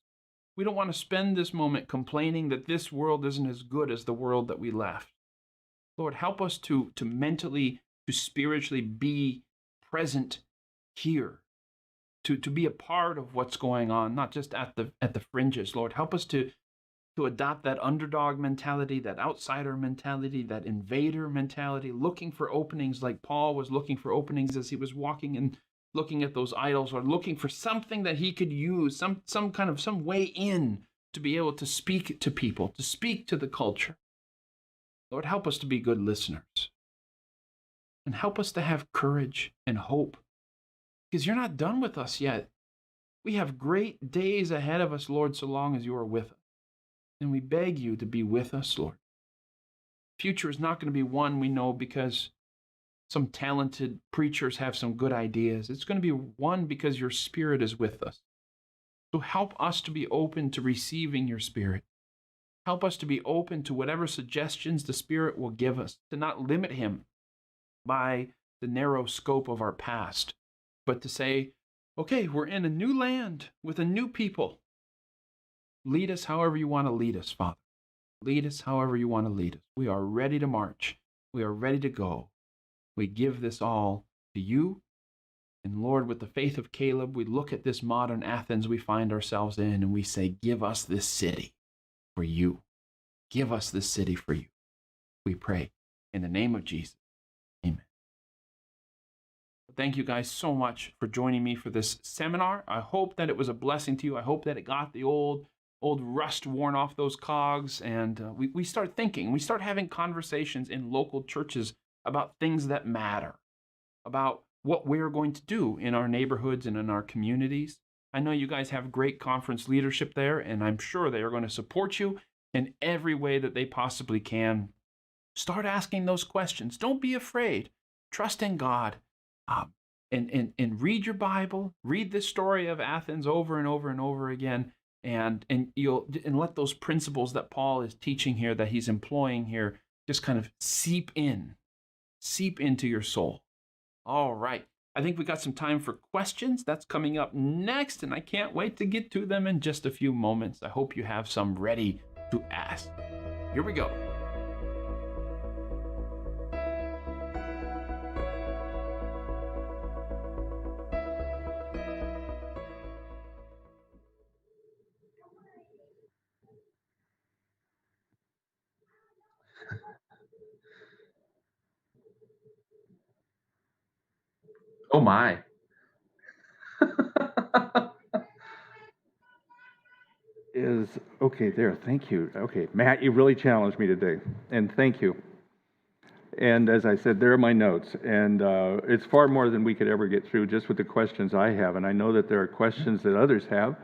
S3: We don't want to spend this moment complaining that this world isn't as good as the world that we left. Lord, help us to mentally, to spiritually be present here, to be a part of what's going on, not just at the fringes. Lord, help us to to adopt that underdog mentality, that outsider mentality, that invader mentality, looking for openings like Paul was looking for openings as he was walking and looking at those idols, or looking for something that he could use, some way in to be able to speak to people, to speak to the culture. Lord, help us to be good listeners. And help us to have courage and hope, because you're not done with us yet. We have great days ahead of us, Lord, so long as you are with us. And we beg you to be with us, Lord. Future is not going to be one we know because some talented preachers have some good ideas. It's going to be one because your Spirit is with us. So help us to be open to receiving your Spirit. Help us to be open to whatever suggestions the Spirit will give us, to not limit him by the narrow scope of our past, but to say, okay, we're in a new land with a new people. Lead us however you want to lead us, Father. Lead us however you want to lead us. We are ready to march. We are ready to go. We give this all to you. And Lord, with the faith of Caleb, we look at this modern Athens we find ourselves in, and we say, give us this city for you. Give us this city for you. We pray in the name of Jesus. Amen. Thank you guys so much for joining me for this seminar. I hope that it was a blessing to you. I hope that it got the old rust worn off those cogs, and we start thinking, we start having conversations in local churches about things that matter, about what we're going to do in our neighborhoods and in our communities. I know you guys have great conference leadership there, and I'm sure they are going to support you in every way that they possibly can. Start asking those questions. Don't be afraid. Trust in God. And read your Bible. Read the story of Athens over and over and over again, and let those principles that Paul is teaching here, that he's employing here, just kind of seep into your soul. All right. I think we got some time for questions. That's coming up next, and I can't wait to get to them in just a few moments. I hope you have some ready to ask. Here we go.
S2: Oh my.
S1: Okay, there, thank you. Okay, Matt, you really challenged me today, and thank you. And as I said, there are my notes, and it's far more than we could ever get through just with the questions I have, and I know that there are questions that others have.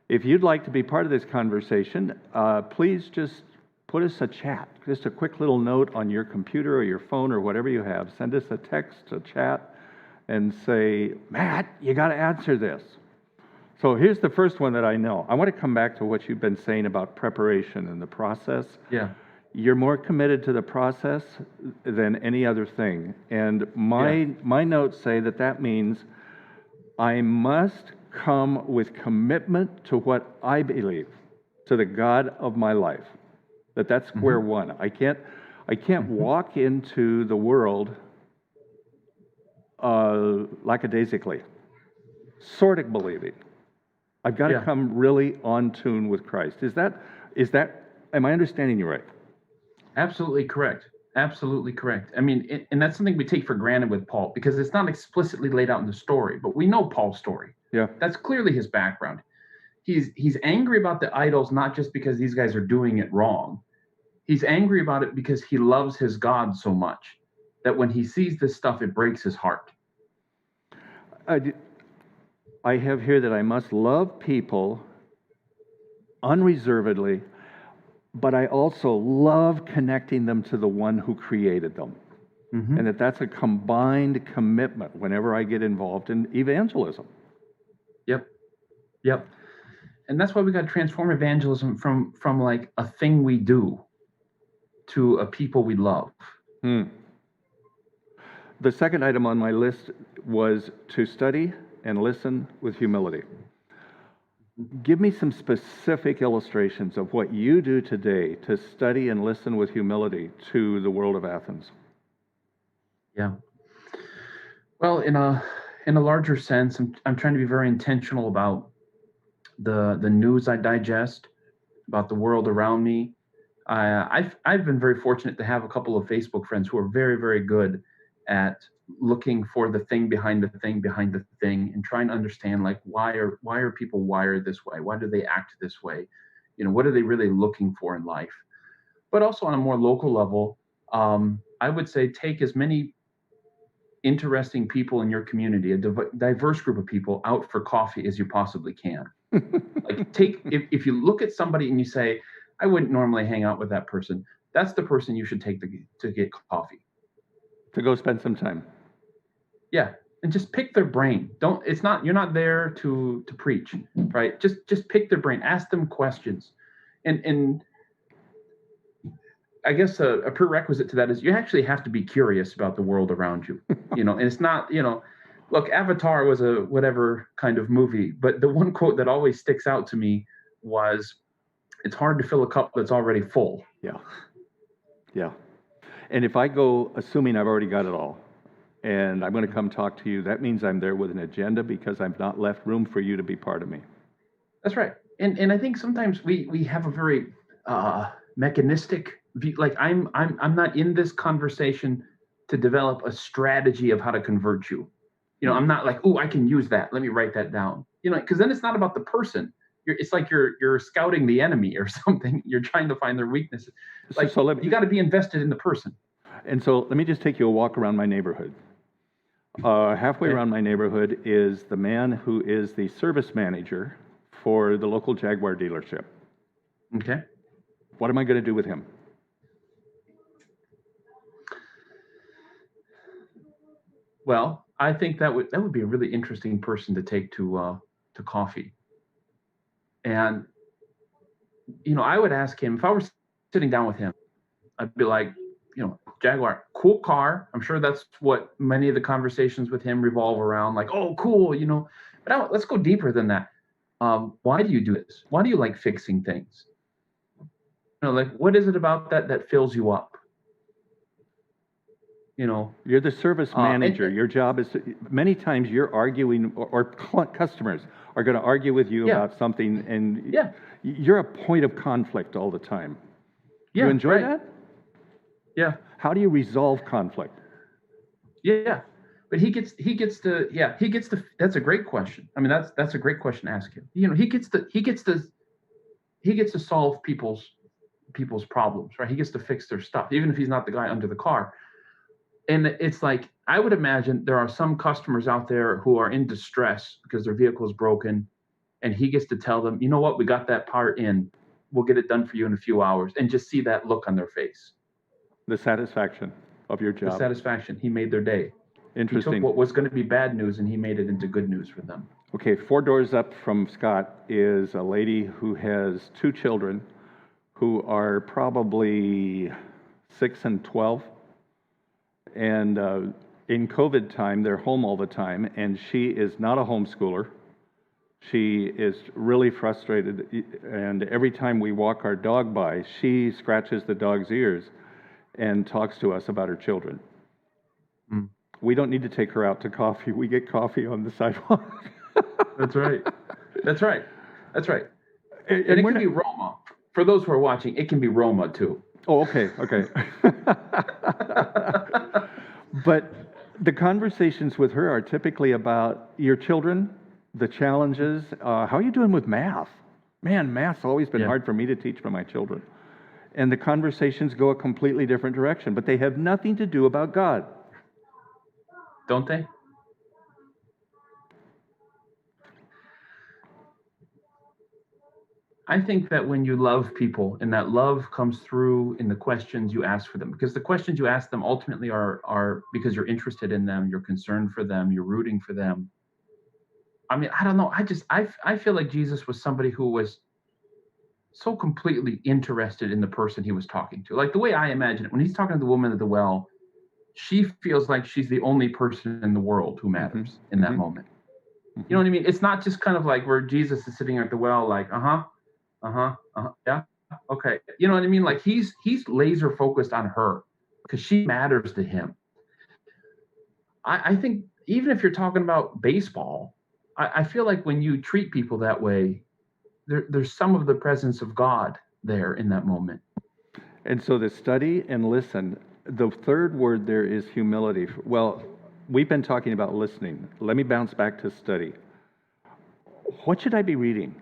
S1: If you'd like to be part of this conversation, please just put us a chat, just a quick little note on your computer or your phone or whatever you have. Send us a text, a chat, and say, Matt, you got to answer this. So here's the first one that I know. I want to come back to what you've been saying about preparation and the process.
S2: Yeah.
S1: You're more committed to the process than any other thing. And my notes say that means I must come with commitment to what I believe, to the God of my life. That's square one. I can't walk into the world lackadaisically, sort of believing. I've got to come really on tune with Christ. Am I understanding you right?
S2: Absolutely correct. Absolutely correct. I mean, and that's something we take for granted with Paul, because it's not explicitly laid out in the story, but we know Paul's story.
S1: Yeah.
S2: That's clearly his background. He's angry about the idols, not just because these guys are doing it wrong. He's angry about it because he loves his God so much that when he sees this stuff, it breaks his heart.
S1: I have here that I must love people unreservedly, but I also love connecting them to the one who created them. And that's a combined commitment whenever I get involved in evangelism.
S2: Yep. And that's why we got to transform evangelism from like a thing we do to a people we love.
S1: The second item on my list was to study and listen with humility. Give me some specific illustrations of what you do today to study and listen with humility to the world of Athens.
S2: Yeah. Well, in a larger sense, I'm trying to be very intentional about the news I digest, about the world around me. I've been very fortunate to have a couple of Facebook friends who are very, very good at looking for the thing behind the thing behind the thing, and trying to understand, like, why are people wired this way? Why do they act this way? What are they really looking for in life? But also on a more local level, I would say take as many interesting people in your community, a diverse group of people, out for coffee as you possibly can. Like, if you look at somebody and you say, I wouldn't normally hang out with that person, that's the person you should take to get coffee.
S1: To go spend some time.
S2: Yeah, and just pick their brain. You're not there to preach, right? Just pick their brain, ask them questions. And I guess a prerequisite to that is you actually have to be curious about the world around you. And it's not, look, Avatar was a whatever kind of movie, but the one quote that always sticks out to me was, it's hard to fill a cup that's already full.
S1: Yeah. Yeah. And if I go assuming I've already got it all, and I'm going to come talk to you, that means I'm there with an agenda, because I've not left room for you to be part of me.
S2: That's right. And I think sometimes we have a very mechanistic view. Like, I'm not in this conversation to develop a strategy of how to convert you. I'm not like, oh, I can use that, let me write that down. Because then it's not about the person. It's like you're scouting the enemy or something. You're trying to find their weaknesses. Like, you got to be invested in the person.
S1: And so let me just take you a walk around my neighborhood. Halfway around my neighborhood is the man who is the service manager for the local Jaguar dealership.
S2: Okay.
S1: What am I going to do with him?
S2: Well, I think that would be a really interesting person to take to coffee. And I would ask him, if I were sitting down with him, I'd be like, Jaguar, cool car. I'm sure that's what many of the conversations with him revolve around. Like, oh, cool, But let's go deeper than that. Why do you do this? Why do you like fixing things? Like, what is it about that fills you up?
S1: You're the service manager. Your job is many times you're arguing, or customers are going to argue with you about something, and you're a point of conflict all the time. You enjoy that?
S2: Yeah.
S1: How do you resolve conflict?
S2: Yeah. But he gets to. That's a great question. I mean, that's a great question to ask him. He gets to solve people's problems, right? He gets to fix their stuff, even if he's not the guy under the car. And it's like, I would imagine there are some customers out there who are in distress because their vehicle is broken, and he gets to tell them, you know what, we got that part in, we'll get it done for you in a few hours, and just see that look on their face.
S1: The satisfaction of your job.
S2: The satisfaction. He made their day.
S1: Interesting.
S2: He took what was going to be bad news and he made it into good news for them.
S1: Okay, 4 doors up from Scott is a lady who has 2 children who are probably 6 and 12. And in COVID time, they're home all the time, and she is not a homeschooler. She is really frustrated, and every time we walk our dog by, she scratches the dog's ears and talks to us about her children. Mm. We don't need to take her out to coffee. We get coffee on the sidewalk.
S2: That's right. And it can be Roma. For those who are watching, it can be Roma too.
S1: Oh, okay. But the conversations with her are typically about your children, the challenges. How are you doing with math? Man, math's always been hard for me to teach for my children. And the conversations go a completely different direction, but they have nothing to do about God.
S2: Don't they? I think that when you love people, and that love comes through in the questions you ask for them, because the questions you ask them ultimately are because you're interested in them, you're concerned for them, you're rooting for them. I mean, I don't know. I feel like Jesus was somebody who was so completely interested in the person he was talking to. Like, the way I imagine it, when he's talking to the woman at the well, she feels like she's the only person in the world who matters in that moment. You know what I mean? It's not just kind of like where Jesus is sitting at the well, like, yeah, okay. You know what I mean? Like, he's laser focused on her because she matters to him. I think even if you're talking about baseball, I feel like when you treat people that way, there's some of the presence of God there in that moment.
S1: And so the study and listen, the third word there is humility. Well, we've been talking about listening. Let me bounce back to study. What should I be reading?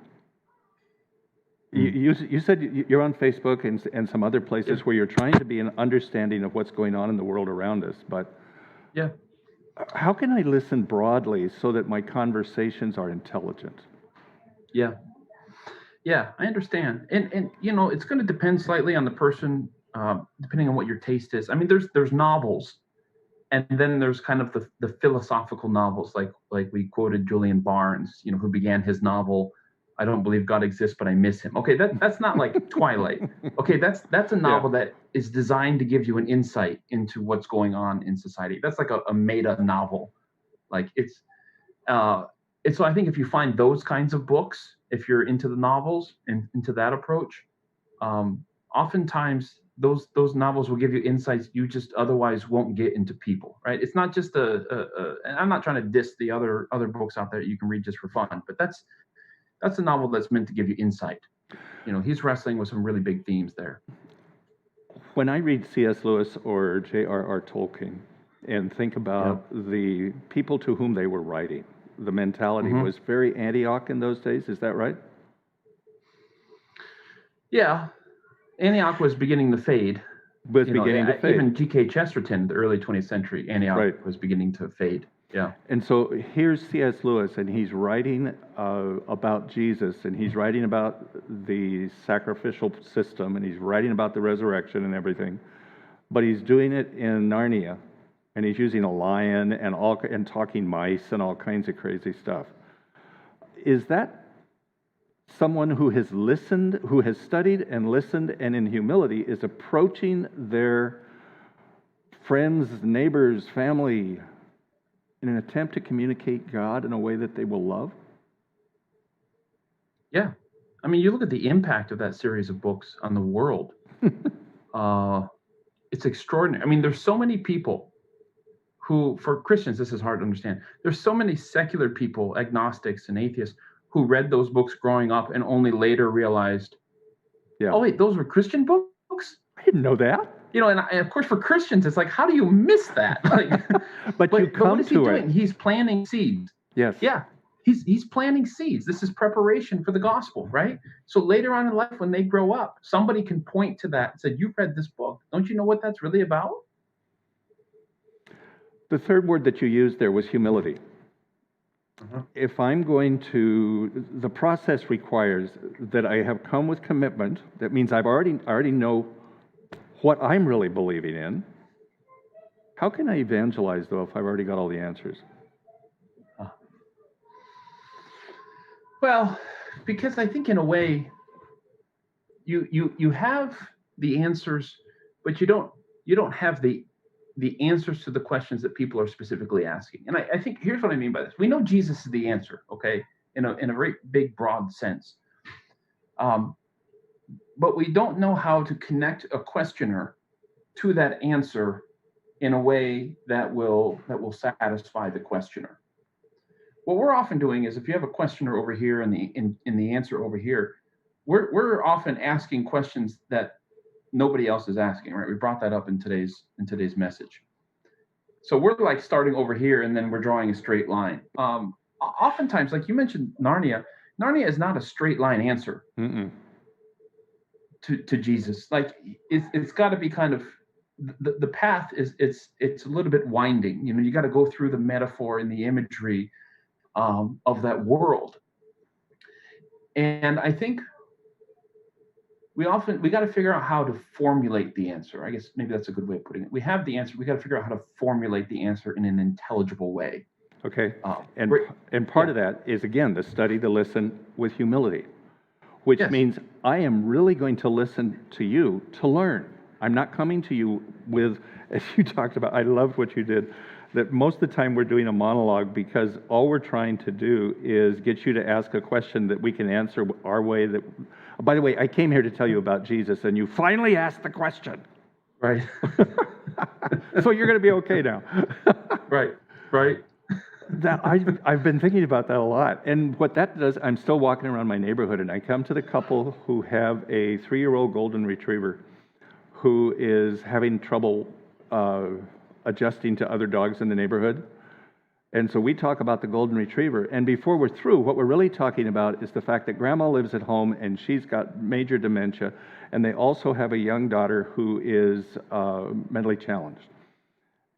S1: You said you're on Facebook and some other places where you're trying to be an understanding of what's going on in the world around us, but
S2: Yeah.
S1: how can I listen broadly so that my conversations are intelligent?
S2: Yeah. Yeah, I understand. And it's going to depend slightly on the person, depending on what your taste is. I mean, there's novels, and then there's kind of the philosophical novels, like we quoted Julian Barnes, who began his novel, I Don't Believe God Exists, But I Miss Him. Okay, that's not like Twilight. Okay, that's a novel that is designed to give you an insight into what's going on in society. That's like a meta novel. Like it's and so I think if you find those kinds of books, if you're into the novels and into that approach, oftentimes those novels will give you insights you just otherwise won't get into people, right? It's not just and I'm not trying to diss the other books out there that you can read just for fun, but that's a novel that's meant to give you insight. He's wrestling with some really big themes there.
S1: When I read C.S. Lewis or J.R.R. Tolkien and think about the people to whom they were writing, the mentality was very Antioch in those days. Is that right?
S2: Yeah. Antioch was beginning to fade. Even G.K. Chesterton, the early 20th century, Antioch was beginning to fade. Yeah.
S1: And so here's C.S. Lewis, and he's writing about Jesus, and he's writing about the sacrificial system, and he's writing about the resurrection and everything. But he's doing it in Narnia. And he's using a lion and talking mice and all kinds of crazy stuff. Is that someone who has listened, who has studied and listened, and in humility is approaching their friends, neighbors, family in an attempt to communicate God in a way that they will love?
S2: Yeah. I mean, you look at the impact of that series of books on the world. It's extraordinary. I mean, there's so many people who, for Christians, this is hard to understand. There's so many secular people, agnostics and atheists, who read those books growing up and only later realized, oh wait, those were Christian books?
S1: I didn't know that.
S2: And of course for Christians, it's like, how do you miss that?
S1: But you come
S2: what is he doing? He's planting seeds.
S1: Yes.
S2: Yeah. He's planting seeds. This is preparation for the gospel, right? So later on in life, when they grow up, somebody can point to that and say, you've read this book. Don't you know what that's really about?
S1: The third word that you used there was humility. If I'm going to, the process requires that I have come with commitment. That means I already know what I'm really believing in. How can I evangelize, though, if I've already got all the answers?
S2: Well, because I think in a way, you have the answers, but you don't have the answers to the questions that people are specifically asking. And I think here's what I mean by this. We know Jesus is the answer, okay, in a very big, broad sense. But we don't know how to connect a questioner to that answer in a way that will satisfy the questioner. What we're often doing is, if you have a questioner over here and the answer over here, we're often asking questions that nobody else is asking, right? We brought that up in today's message. So we're like starting over here and then we're drawing a straight line. Oftentimes, like you mentioned, Narnia is not a straight line answer to Jesus. Like it's got to be kind of the path is it's a little bit winding. You got to go through the metaphor and the imagery of that world. And I think we got to figure out how to formulate the answer. I guess maybe that's a good way of putting it. We have the answer. We got to figure out how to formulate the answer in an intelligible way.
S1: Okay. And part of that is, again, the study, the listen with humility, which means I am really going to listen to you to learn. I'm not coming to you with, as you talked about, I loved what you did, that most of the time we're doing a monologue because all we're trying to do is get you to ask a question that we can answer our way. That, by the way, I came here to tell you about Jesus, and you finally asked the question.
S2: Right.
S1: So you're going to be okay now.
S2: Right.
S1: I've been thinking about that a lot. And what that does, I'm still walking around my neighborhood, and I come to the couple who have a 3-year-old golden retriever who is having trouble adjusting to other dogs in the neighborhood. And so we talk about the golden retriever. And before we're through, what we're really talking about is the fact that grandma lives at home and she's got major dementia. And they also have a young daughter who is mentally challenged.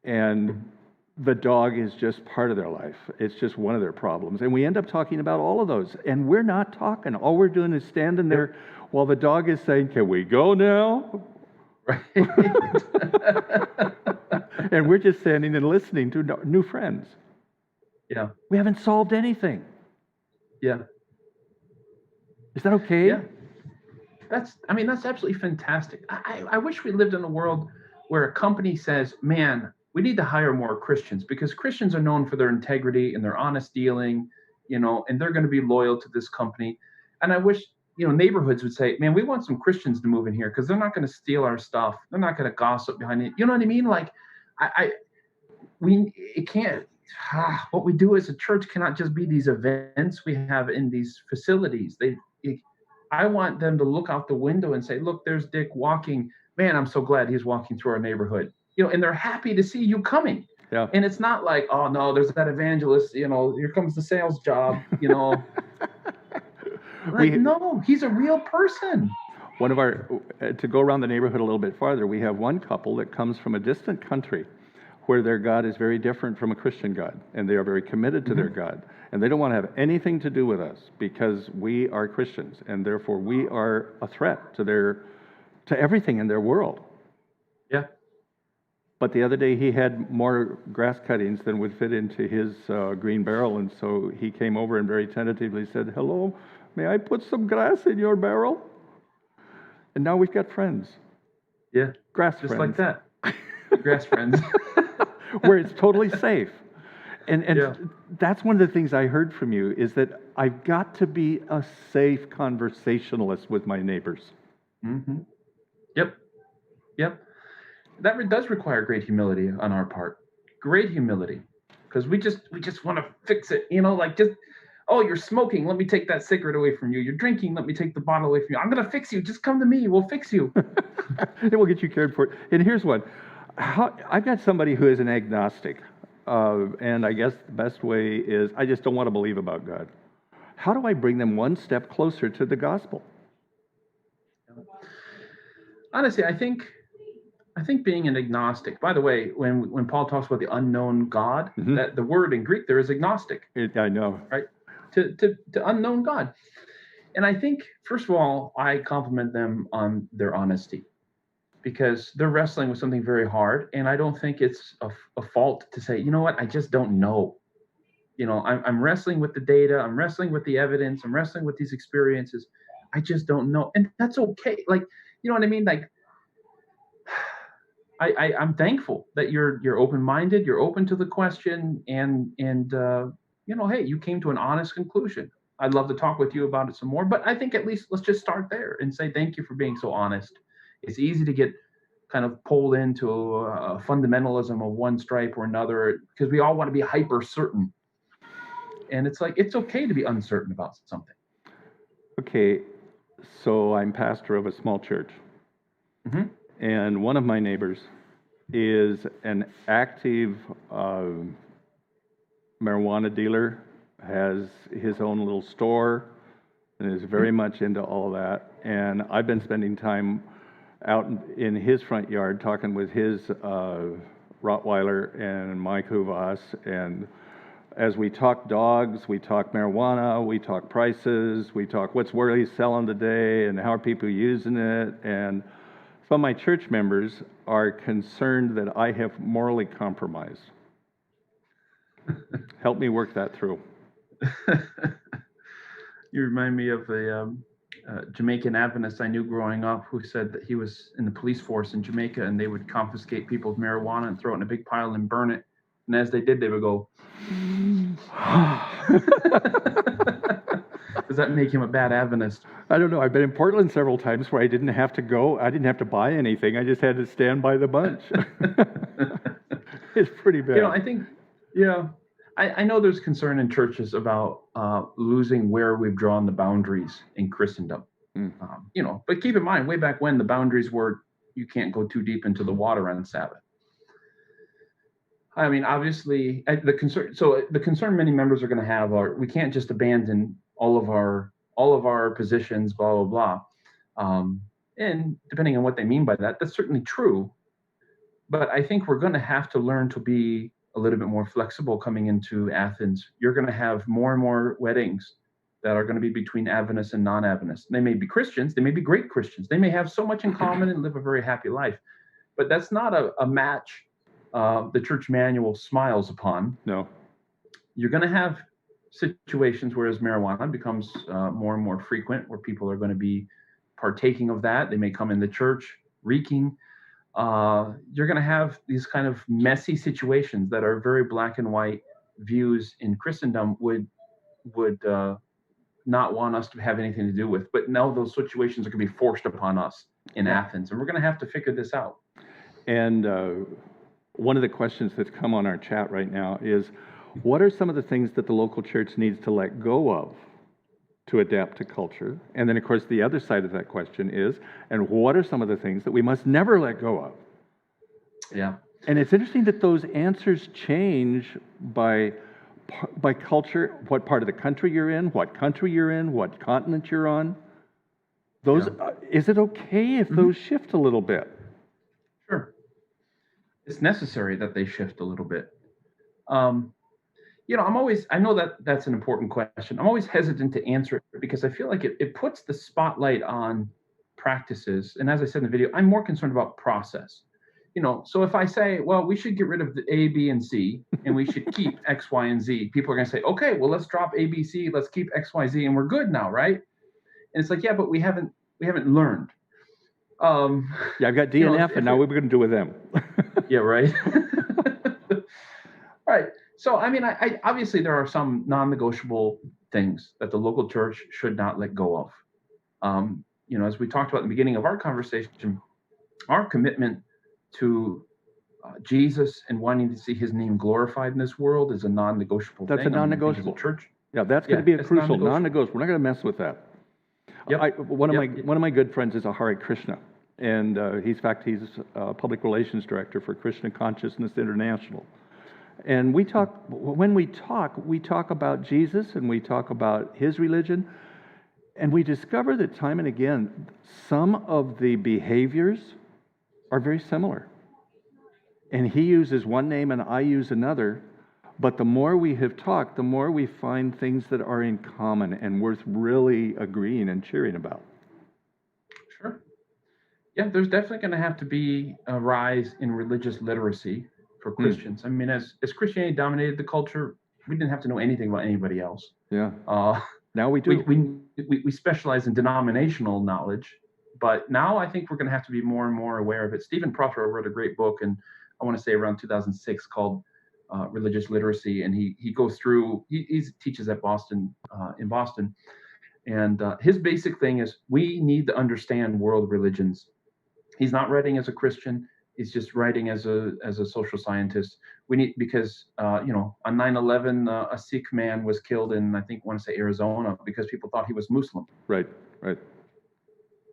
S1: And the dog is just part of their life. It's just one of their problems. And we end up talking about all of those. And we're not talking. All we're doing is standing there while the dog is saying, "Can we go now?"
S2: Right.
S1: And we're just standing and listening to new friends.
S2: Yeah.
S1: We haven't solved anything.
S2: Yeah.
S1: Is that okay?
S2: Yeah. That's absolutely fantastic. I wish we lived in a world where a company says, "Man, we need to hire more Christians because Christians are known for their integrity and their honest dealing, and they're going to be loyal to this company." And I wish, neighborhoods would say, "Man, we want some Christians to move in here because they're not going to steal our stuff. They're not going to gossip behind it." You know what I mean? Like, it can't. What we do as a church cannot just be these events we have in these facilities. I want them to look out the window and say, "Look, there's Dick walking. Man, I'm so glad he's walking through our neighborhood." And they're happy to see you coming.
S1: Yeah.
S2: And it's not like, "Oh no, there's that evangelist. Here comes the sales job." No, he's a real person.
S1: One of our, to go around the neighborhood a little bit farther, we have one couple that comes from a distant country where their God is very different from a Christian God, and they are very committed to their God, and they don't want to have anything to do with us because we are Christians, and therefore we are a threat to everything in their world.
S2: Yeah.
S1: But the other day he had more grass cuttings than would fit into his green barrel, and so he came over and very tentatively said, "Hello, may I put some grass in your barrel?" And now we've got friends.
S2: Yeah.
S1: Grass
S2: just
S1: friends.
S2: like that. Grass friends.
S1: Where it's totally safe. And
S2: Yeah.
S1: That's one of the things I heard from you is that I've got to be a safe conversationalist with my neighbors.
S2: Mm-hmm. Yep. That does require great humility on our part. Great humility. Because we just want to fix it, "Oh, you're smoking, let me take that cigarette away from you. You're drinking, let me take the bottle away from you. I'm going to fix you. Just come to me. We'll fix you."
S1: And we'll get you cared for. And here's one. I've got somebody who is an agnostic. And I guess the best way is I just don't want to believe about God. How do I bring them one step closer to the gospel?
S2: Honestly, I think being an agnostic, by the way, when Paul talks about the unknown God, that the word in Greek there is agnostic.
S1: I know.
S2: Right? To unknown God. And I think, first of all, I compliment them on their honesty because they're wrestling with something very hard. And I don't think it's a fault to say, "You know what, I just don't know. I'm wrestling with the data. I'm wrestling with the evidence. I'm wrestling with these experiences. I just don't know." And that's okay. Like, you know what I mean? Like, I'm thankful that you're open-minded, you're open to the question, and hey, you came to an honest conclusion. I'd love to talk with you about it some more, but I think at least let's just start there and say thank you for being so honest. It's easy to get kind of pulled into a fundamentalism of one stripe or another because we all want to be hyper certain, and it's like it's okay to be uncertain about something.
S1: Okay, so I'm pastor of a small church.
S2: Mm-hmm.
S1: And one of my neighbors is an active marijuana dealer, has his own little store, and is very much into all of that. And I've been spending time out in his front yard talking with his Rottweiler and my Kuvas. And as we talk dogs, we talk marijuana, we talk prices, we talk what's really selling today and how are people using it. And some of my church members are concerned that I have morally compromised. Help me work that through.
S2: You remind me of a Jamaican Adventist I knew growing up who said that he was in the police force in Jamaica and they would confiscate people's marijuana and throw it in a big pile and burn it. And as they did, they would go, Does that make him a bad Adventist?
S1: I don't know. I've been in Portland several times where I didn't have to go. I didn't have to buy anything. I just had to stand by the bunch. It's pretty bad.
S2: I think, I know there's concern in churches about losing where we've drawn the boundaries in Christendom. But keep in mind, way back when the boundaries were you can't go too deep into the water on Sabbath. I mean, obviously, the concern many members are going to have are we can't just abandon all of our positions, blah blah blah. And depending on what they mean by that, that's certainly true. But I think we're going to have to learn to be a little bit more flexible coming into Athens. You're going to have more and more weddings that are going to be between Adventists and non-Adventists. They may be Christians. They may be great Christians. They may have so much in common and live a very happy life. But that's not a match the church manual smiles upon.
S1: No.
S2: You're going to have situations where as marijuana becomes more and more frequent, where people are going to be partaking of that. They may come in the church reeking. You're going to have these kind of messy situations that are very black and white views in Christendom would not want us to have anything to do with. But now those situations are going to be forced upon us in Athens, and we're going to have to figure this out.
S1: And one of the questions that's come on our chat right now is, what are some of the things that the local church needs to let go of to adapt to culture? And then, of course, the other side of that question is, and what are some of the things that we must never let go of?
S2: Yeah.
S1: And it's interesting that those answers change by culture, what part of the country you're in, what country you're in, what continent you're on. Is it okay if those shift a little bit?
S2: Sure. It's necessary that they shift a little bit. I know that that's an important question. I'm always hesitant to answer it because I feel like it puts the spotlight on practices. And as I said in the video, I'm more concerned about process. So if I say, well, we should get rid of the A, B, and C, and we should keep X, Y, and Z, people are going to say, okay, well, let's drop A, B, C, let's keep X, Y, Z, and we're good now, right? And it's like, yeah, but we haven't learned.
S1: I've got D and F, and now what are we going to do with them?
S2: Yeah, right. Right. So, I mean, I obviously there are some non-negotiable things that the local church should not let go of. As we talked about in the beginning of our conversation, our commitment to Jesus and wanting to see his name glorified in this world is a non-negotiable thing.
S1: That's a non-negotiable.
S2: Church.
S1: Yeah, that's going to be a crucial non-negotiable. We're not going to mess with that.
S2: Yep.
S1: One of my good friends is a Hare Krishna, and he's public relations director for Krishna Consciousness International. And when we talk about Jesus and we talk about his religion, and we discover that time and again, some of the behaviors are very similar. And he uses one name and I use another, but the more we have talked, the more we find things that are in common and worth really agreeing and cheering about.
S2: Sure. Yeah, there's definitely going to have to be a rise in religious literacy for Christians. I mean, as Christianity dominated the culture, we didn't have to know anything about anybody else.
S1: Yeah. Now we do.
S2: We specialize in denominational knowledge, but now I think we're going to have to be more and more aware of it. Stephen Prothero wrote a great book, and I want to say around 2006, called Religious Literacy, and he goes through. He teaches at Boston in Boston, and his basic thing is we need to understand world religions. He's not writing as a Christian. He's just writing as a social scientist. We need, because on 9/11, a Sikh man was killed in, I want to say Arizona, because people thought he was Muslim.
S1: Right.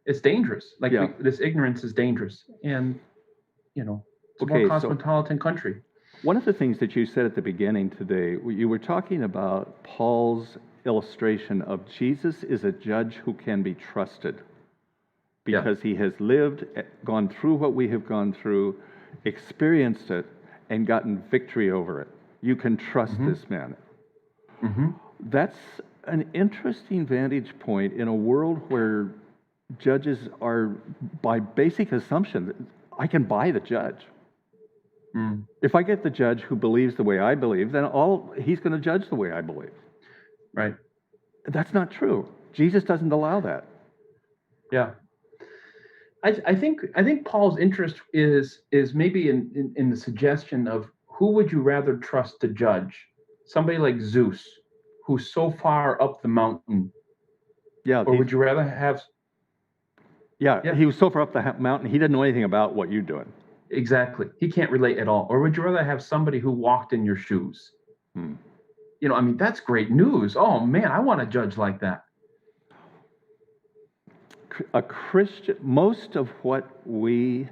S2: It's dangerous. This ignorance is dangerous, and it's a more cosmopolitan country.
S1: One of the things that you said at the beginning today, you were talking about Paul's illustration of Jesus is a judge who can be trusted. Because he has lived, gone through what we have gone through, experienced it, and gotten victory over it. You can trust this man. That's an interesting vantage point in a world where judges are, by basic assumption, I can buy the judge. If I get the judge who believes the way I believe, then he's going to judge the way I believe.
S2: Right.
S1: That's not true. Jesus doesn't allow that.
S2: Yeah. I think Paul's interest is maybe in the suggestion of who would you rather trust to judge? Somebody like Zeus, who's so far up the mountain. Yeah. Or would you rather have?
S1: Yeah, he was so far up the mountain, he didn't know anything about what you're doing.
S2: Exactly. He can't relate at all. Or would you rather have somebody who walked in your shoes? I mean, that's great news. Oh man, I want to judge like that.
S1: A Christian, most of what we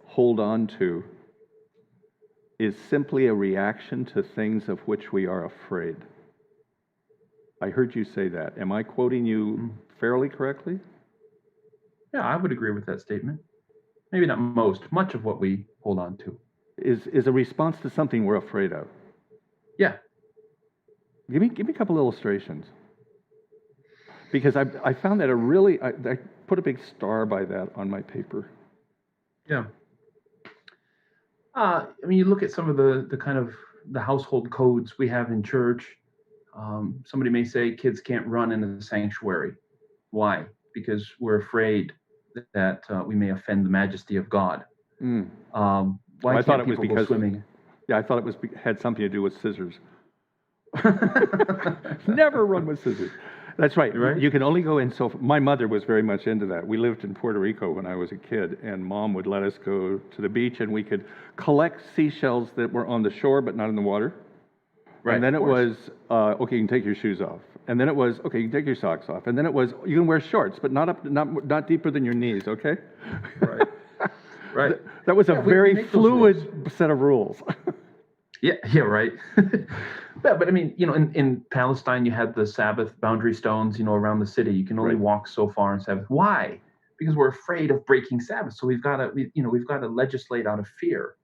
S1: hold on to is simply a reaction to things of which we are afraid. I heard you say that. Am I quoting you fairly correctly?
S2: Yeah, I would agree with that statement. Maybe not most, much of what we hold on to
S1: is a response to something we're afraid of.
S2: Yeah.
S1: Give me a couple illustrations. Because I found that I put a big star by that on my paper.
S2: Yeah. I mean, you look at some of the kind of the household codes we have in church. Somebody may say kids can't run in the sanctuary. Why? Because we're afraid that we may offend the majesty of God. Why can't people go swimming?
S1: Yeah, I thought it had something to do with scissors. Never run with scissors. That's right. You can only go in so far. My mother was very much into that. We lived in Puerto Rico when I was a kid, and Mom would let us go to the beach, and we could collect seashells that were on the shore but not in the water. Right. And then it was, okay, you can take your shoes off. And then it was, okay, you can take your socks off. And then it was, you can wear shorts, but not deeper than your knees, okay?
S2: Right. Right.
S1: That was a very fluid set of rules.
S2: Yeah, right. But I mean, in Palestine, you had the Sabbath boundary stones, around the city. You can only walk so far in Sabbath. Why? Because we're afraid of breaking Sabbath. So we've got to legislate out of fear.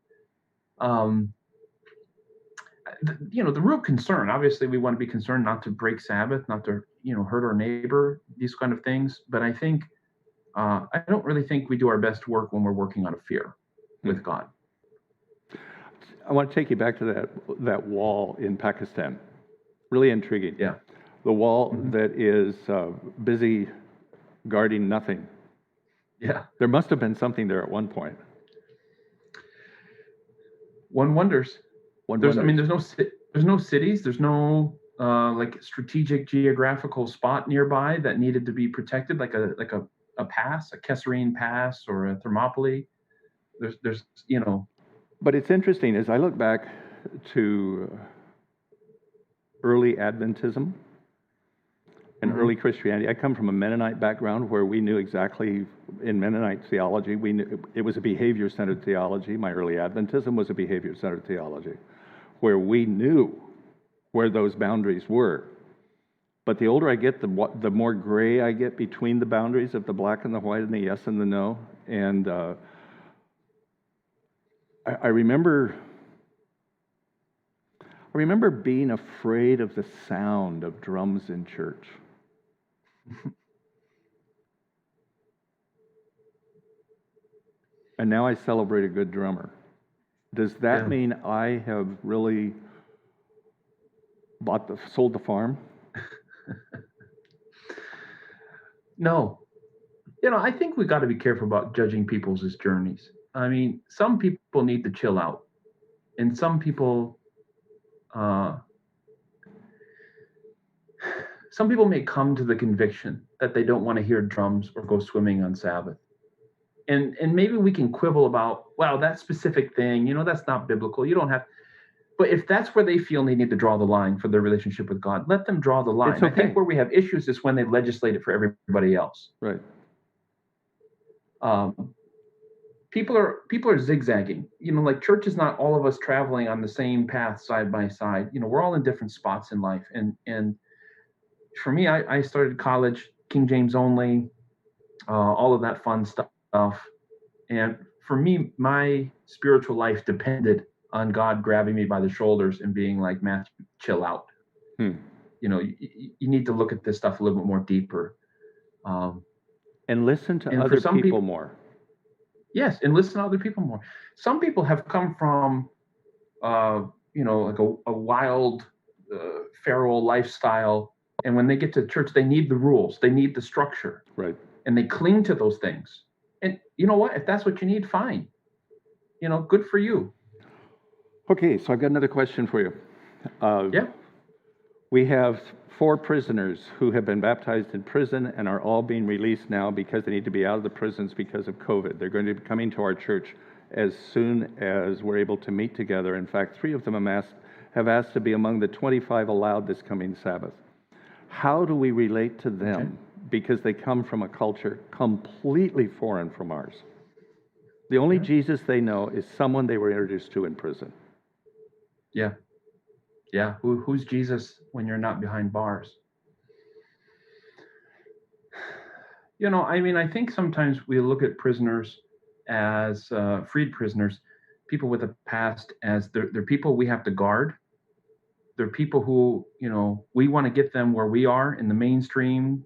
S2: The real concern, obviously, we want to be concerned not to break Sabbath, not to, hurt our neighbor, these kind of things. But I think, I don't really think we do our best work when we're working out of fear with God.
S1: I want to take you back to that wall in Pakistan. Really intriguing.
S2: Yeah.
S1: The wall that is busy guarding nothing.
S2: Yeah.
S1: There must have been something there at one point.
S2: One wonders. There's no cities. There's no strategic geographical spot nearby that needed to be protected, like a pass, a Kesserine Pass or a Thermopylae. There's.
S1: But it's interesting as I look back to early Adventism and early Christianity. I come from a Mennonite background where we knew exactly in Mennonite theology, we knew it was a behavior-centered theology. My early Adventism was a behavior-centered theology, where we knew where those boundaries were. But the older I get, the more gray I get between the boundaries of the black and the white and the yes and the no. And I remember being afraid of the sound of drums in church. And now I celebrate a good drummer. Does that mean I have really sold the farm?
S2: No. I think we got to be careful about judging people's journeys. I mean, some people need to chill out, and some people may come to the conviction that they don't want to hear drums or go swimming on Sabbath. And maybe we can quibble about, well, that specific thing, that's not biblical. You don't have. But if that's where they feel they need to draw the line for their relationship with God, let them draw the line.
S1: It's okay.
S2: I think where we have issues is when they legislate it for everybody else.
S1: Right.
S2: People are zigzagging. Like church is not all of us traveling on the same path side by side. We're all in different spots in life. And for me, I started college, King James only, all of that fun stuff. And for me, my spiritual life depended on God grabbing me by the shoulders and being like, Matthew, chill out. You need to look at this stuff a little bit more deeper.
S1: And listen to other people more.
S2: Yes, and listen to other people more. Some people have come from, like a wild, feral lifestyle, and when they get to church, they need the rules, they need the structure,
S1: right? And
S2: they cling to those things. And you know what? If that's what you need, fine. Good for you.
S1: Okay, so I've got another question for you.
S2: Yeah.
S1: We have 4 prisoners who have been baptized in prison and are all being released now because they need to be out of the prisons because of COVID. They're going to be coming to our church as soon as we're able to meet together. In fact, 3 of them have have asked to be among the 25 allowed this coming Sabbath. How do we relate to them?
S2: Okay.
S1: Because they come from a culture completely foreign from ours. The only Jesus they know is someone they were introduced to in prison.
S2: Yeah. Yeah. Who's Jesus when you're not behind bars? I think sometimes we look at prisoners as freed prisoners, people with a past, as they're people we have to guard. They're people who, we want to get them where we are in the mainstream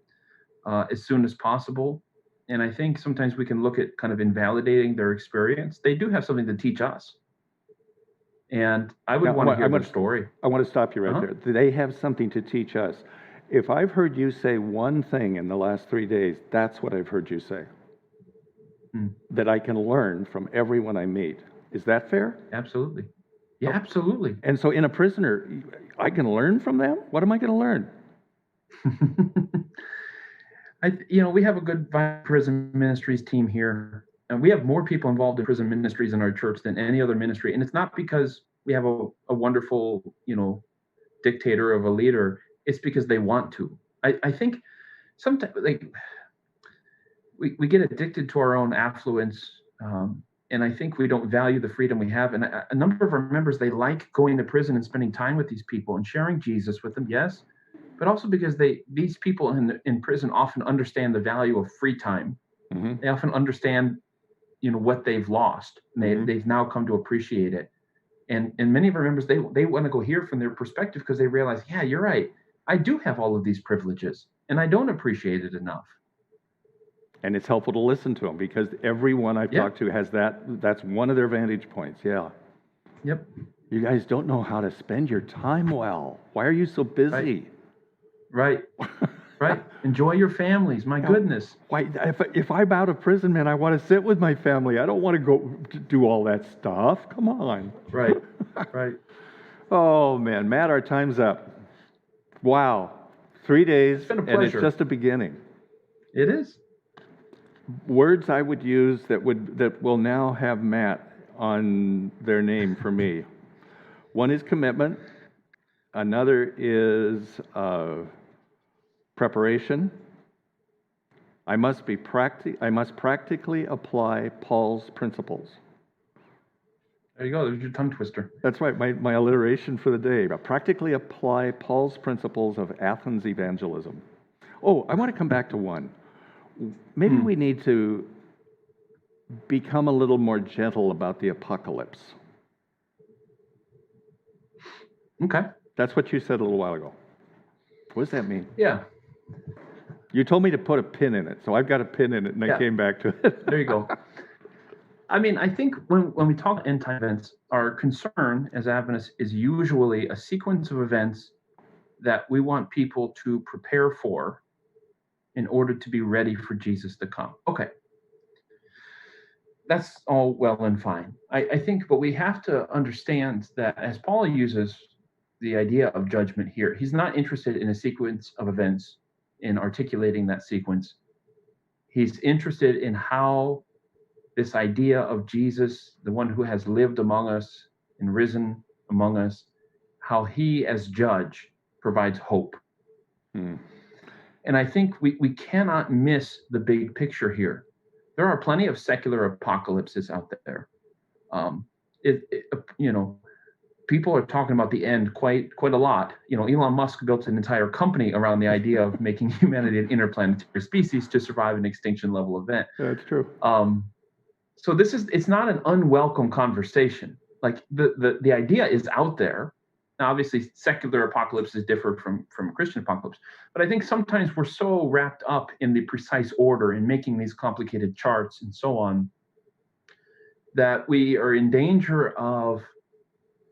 S2: as soon as possible. And I think sometimes we can look at kind of invalidating their experience. They do have something to teach us. And I would want to hear their story.
S1: I want to stop you right there. They have something to teach us. If I've heard you say one thing in the last 3 days, that's what I've heard you say. That I can learn from everyone I meet. Is that fair?
S2: Absolutely. Yeah, absolutely.
S1: And so in a prisoner, I can learn from them? What am I going to learn?
S2: We have a good prison ministries team here, and we have more people involved in prison ministries in our church than any other ministry. And it's not because we have a wonderful, dictator of a leader. It's because they want to. I think sometimes we get addicted to our own affluence, and I think we don't value the freedom we have. And a number of our members, they like going to prison and spending time with these people and sharing Jesus with them, yes, but also because these people in prison often understand the value of free time. Mm-hmm. They often understand, what they've lost, and they've now come to appreciate it. And many of our members, they want to go hear from their perspective because they realize, yeah, you're right. I do have all of these privileges, and I don't appreciate it enough.
S1: And it's helpful to listen to them because everyone I've talked to has that's one of their vantage points. Yeah.
S2: Yep.
S1: You guys don't know how to spend your time well. Why are you so busy?
S2: Right. Right. Enjoy your families. My goodness.
S1: Why? If I'm out of prison, man, I want to sit with my family. I don't want to go do all that stuff. Come on.
S2: Right. Right.
S1: Oh, man. Matt, our time's up. Wow. 3 days,
S2: it's been a pleasure.
S1: And it's just a beginning.
S2: It is.
S1: Words I would use that will now have Matt on their name for me. One is commitment. Another is preparation. I must practically apply Paul's principles.
S2: There you go. There's your tongue twister.
S1: That's right. My alliteration for the day. Practically apply Paul's principles of Athens evangelism. Oh, I want to come back to one. Maybe we need to become a little more gentle about the apocalypse.
S2: Okay.
S1: That's what you said a little while ago. What does that mean?
S2: Yeah.
S1: You told me to put a pin in it, so I've got a pin in it, and I came back to it.
S2: There you go. I think when we talk end-time events, our concern as Adventists is usually a sequence of events that we want people to prepare for in order to be ready for Jesus to come. Okay. That's all well and fine. I think, but we have to understand that as Paul uses the idea of judgment here, he's not interested in a sequence of events, in articulating that sequence. He's interested in how this idea of Jesus, the one who has lived among us and risen among us, how he as judge provides hope. And I think we cannot miss the big picture here. There are plenty of secular apocalypses out there. People are talking about the end quite a lot. Elon Musk built an entire company around the idea of making humanity an interplanetary species to survive an extinction level event.
S1: Yeah, that's true.
S2: So it's not an unwelcome conversation. Like the idea is out there. Now, obviously, secular apocalypses differ from Christian apocalypse, but I think sometimes we're so wrapped up in the precise order in making these complicated charts and so on that we are in danger of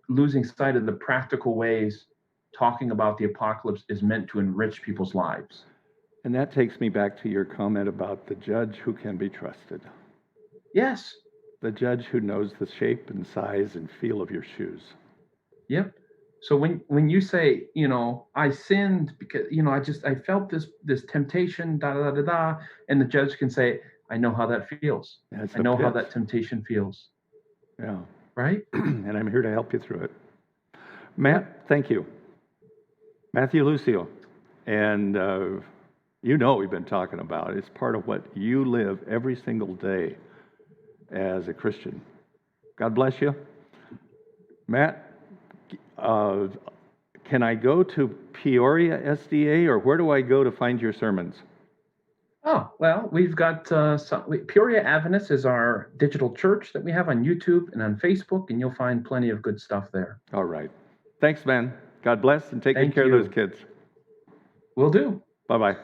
S2: losing sight of the practical ways talking about the apocalypse is meant to enrich people's lives.
S1: And that takes me back to your comment about the judge who can be trusted.
S2: Yes.
S1: The judge who knows the shape and size and feel of your shoes.
S2: Yep. So when you say, I sinned because, I felt this temptation, and the judge can say, I know how that feels. I know how that temptation feels.
S1: Yeah.
S2: Right?
S1: And I'm here to help you through it. Matt, thank you. Matthew, Lucio, and you know what we've been talking about. It's part of what you live every single day as a Christian. God bless you. Matt, can I go to Peoria SDA, or where do I go to find your sermons?
S2: Oh, well, we've got Peoria Adventists is our digital church that we have on YouTube and on Facebook, and you'll find plenty of good stuff there.
S1: All right. Thanks, man. God bless, and take good
S2: Thank
S1: care
S2: you.
S1: of those kids.
S2: Will do.
S1: Bye-bye.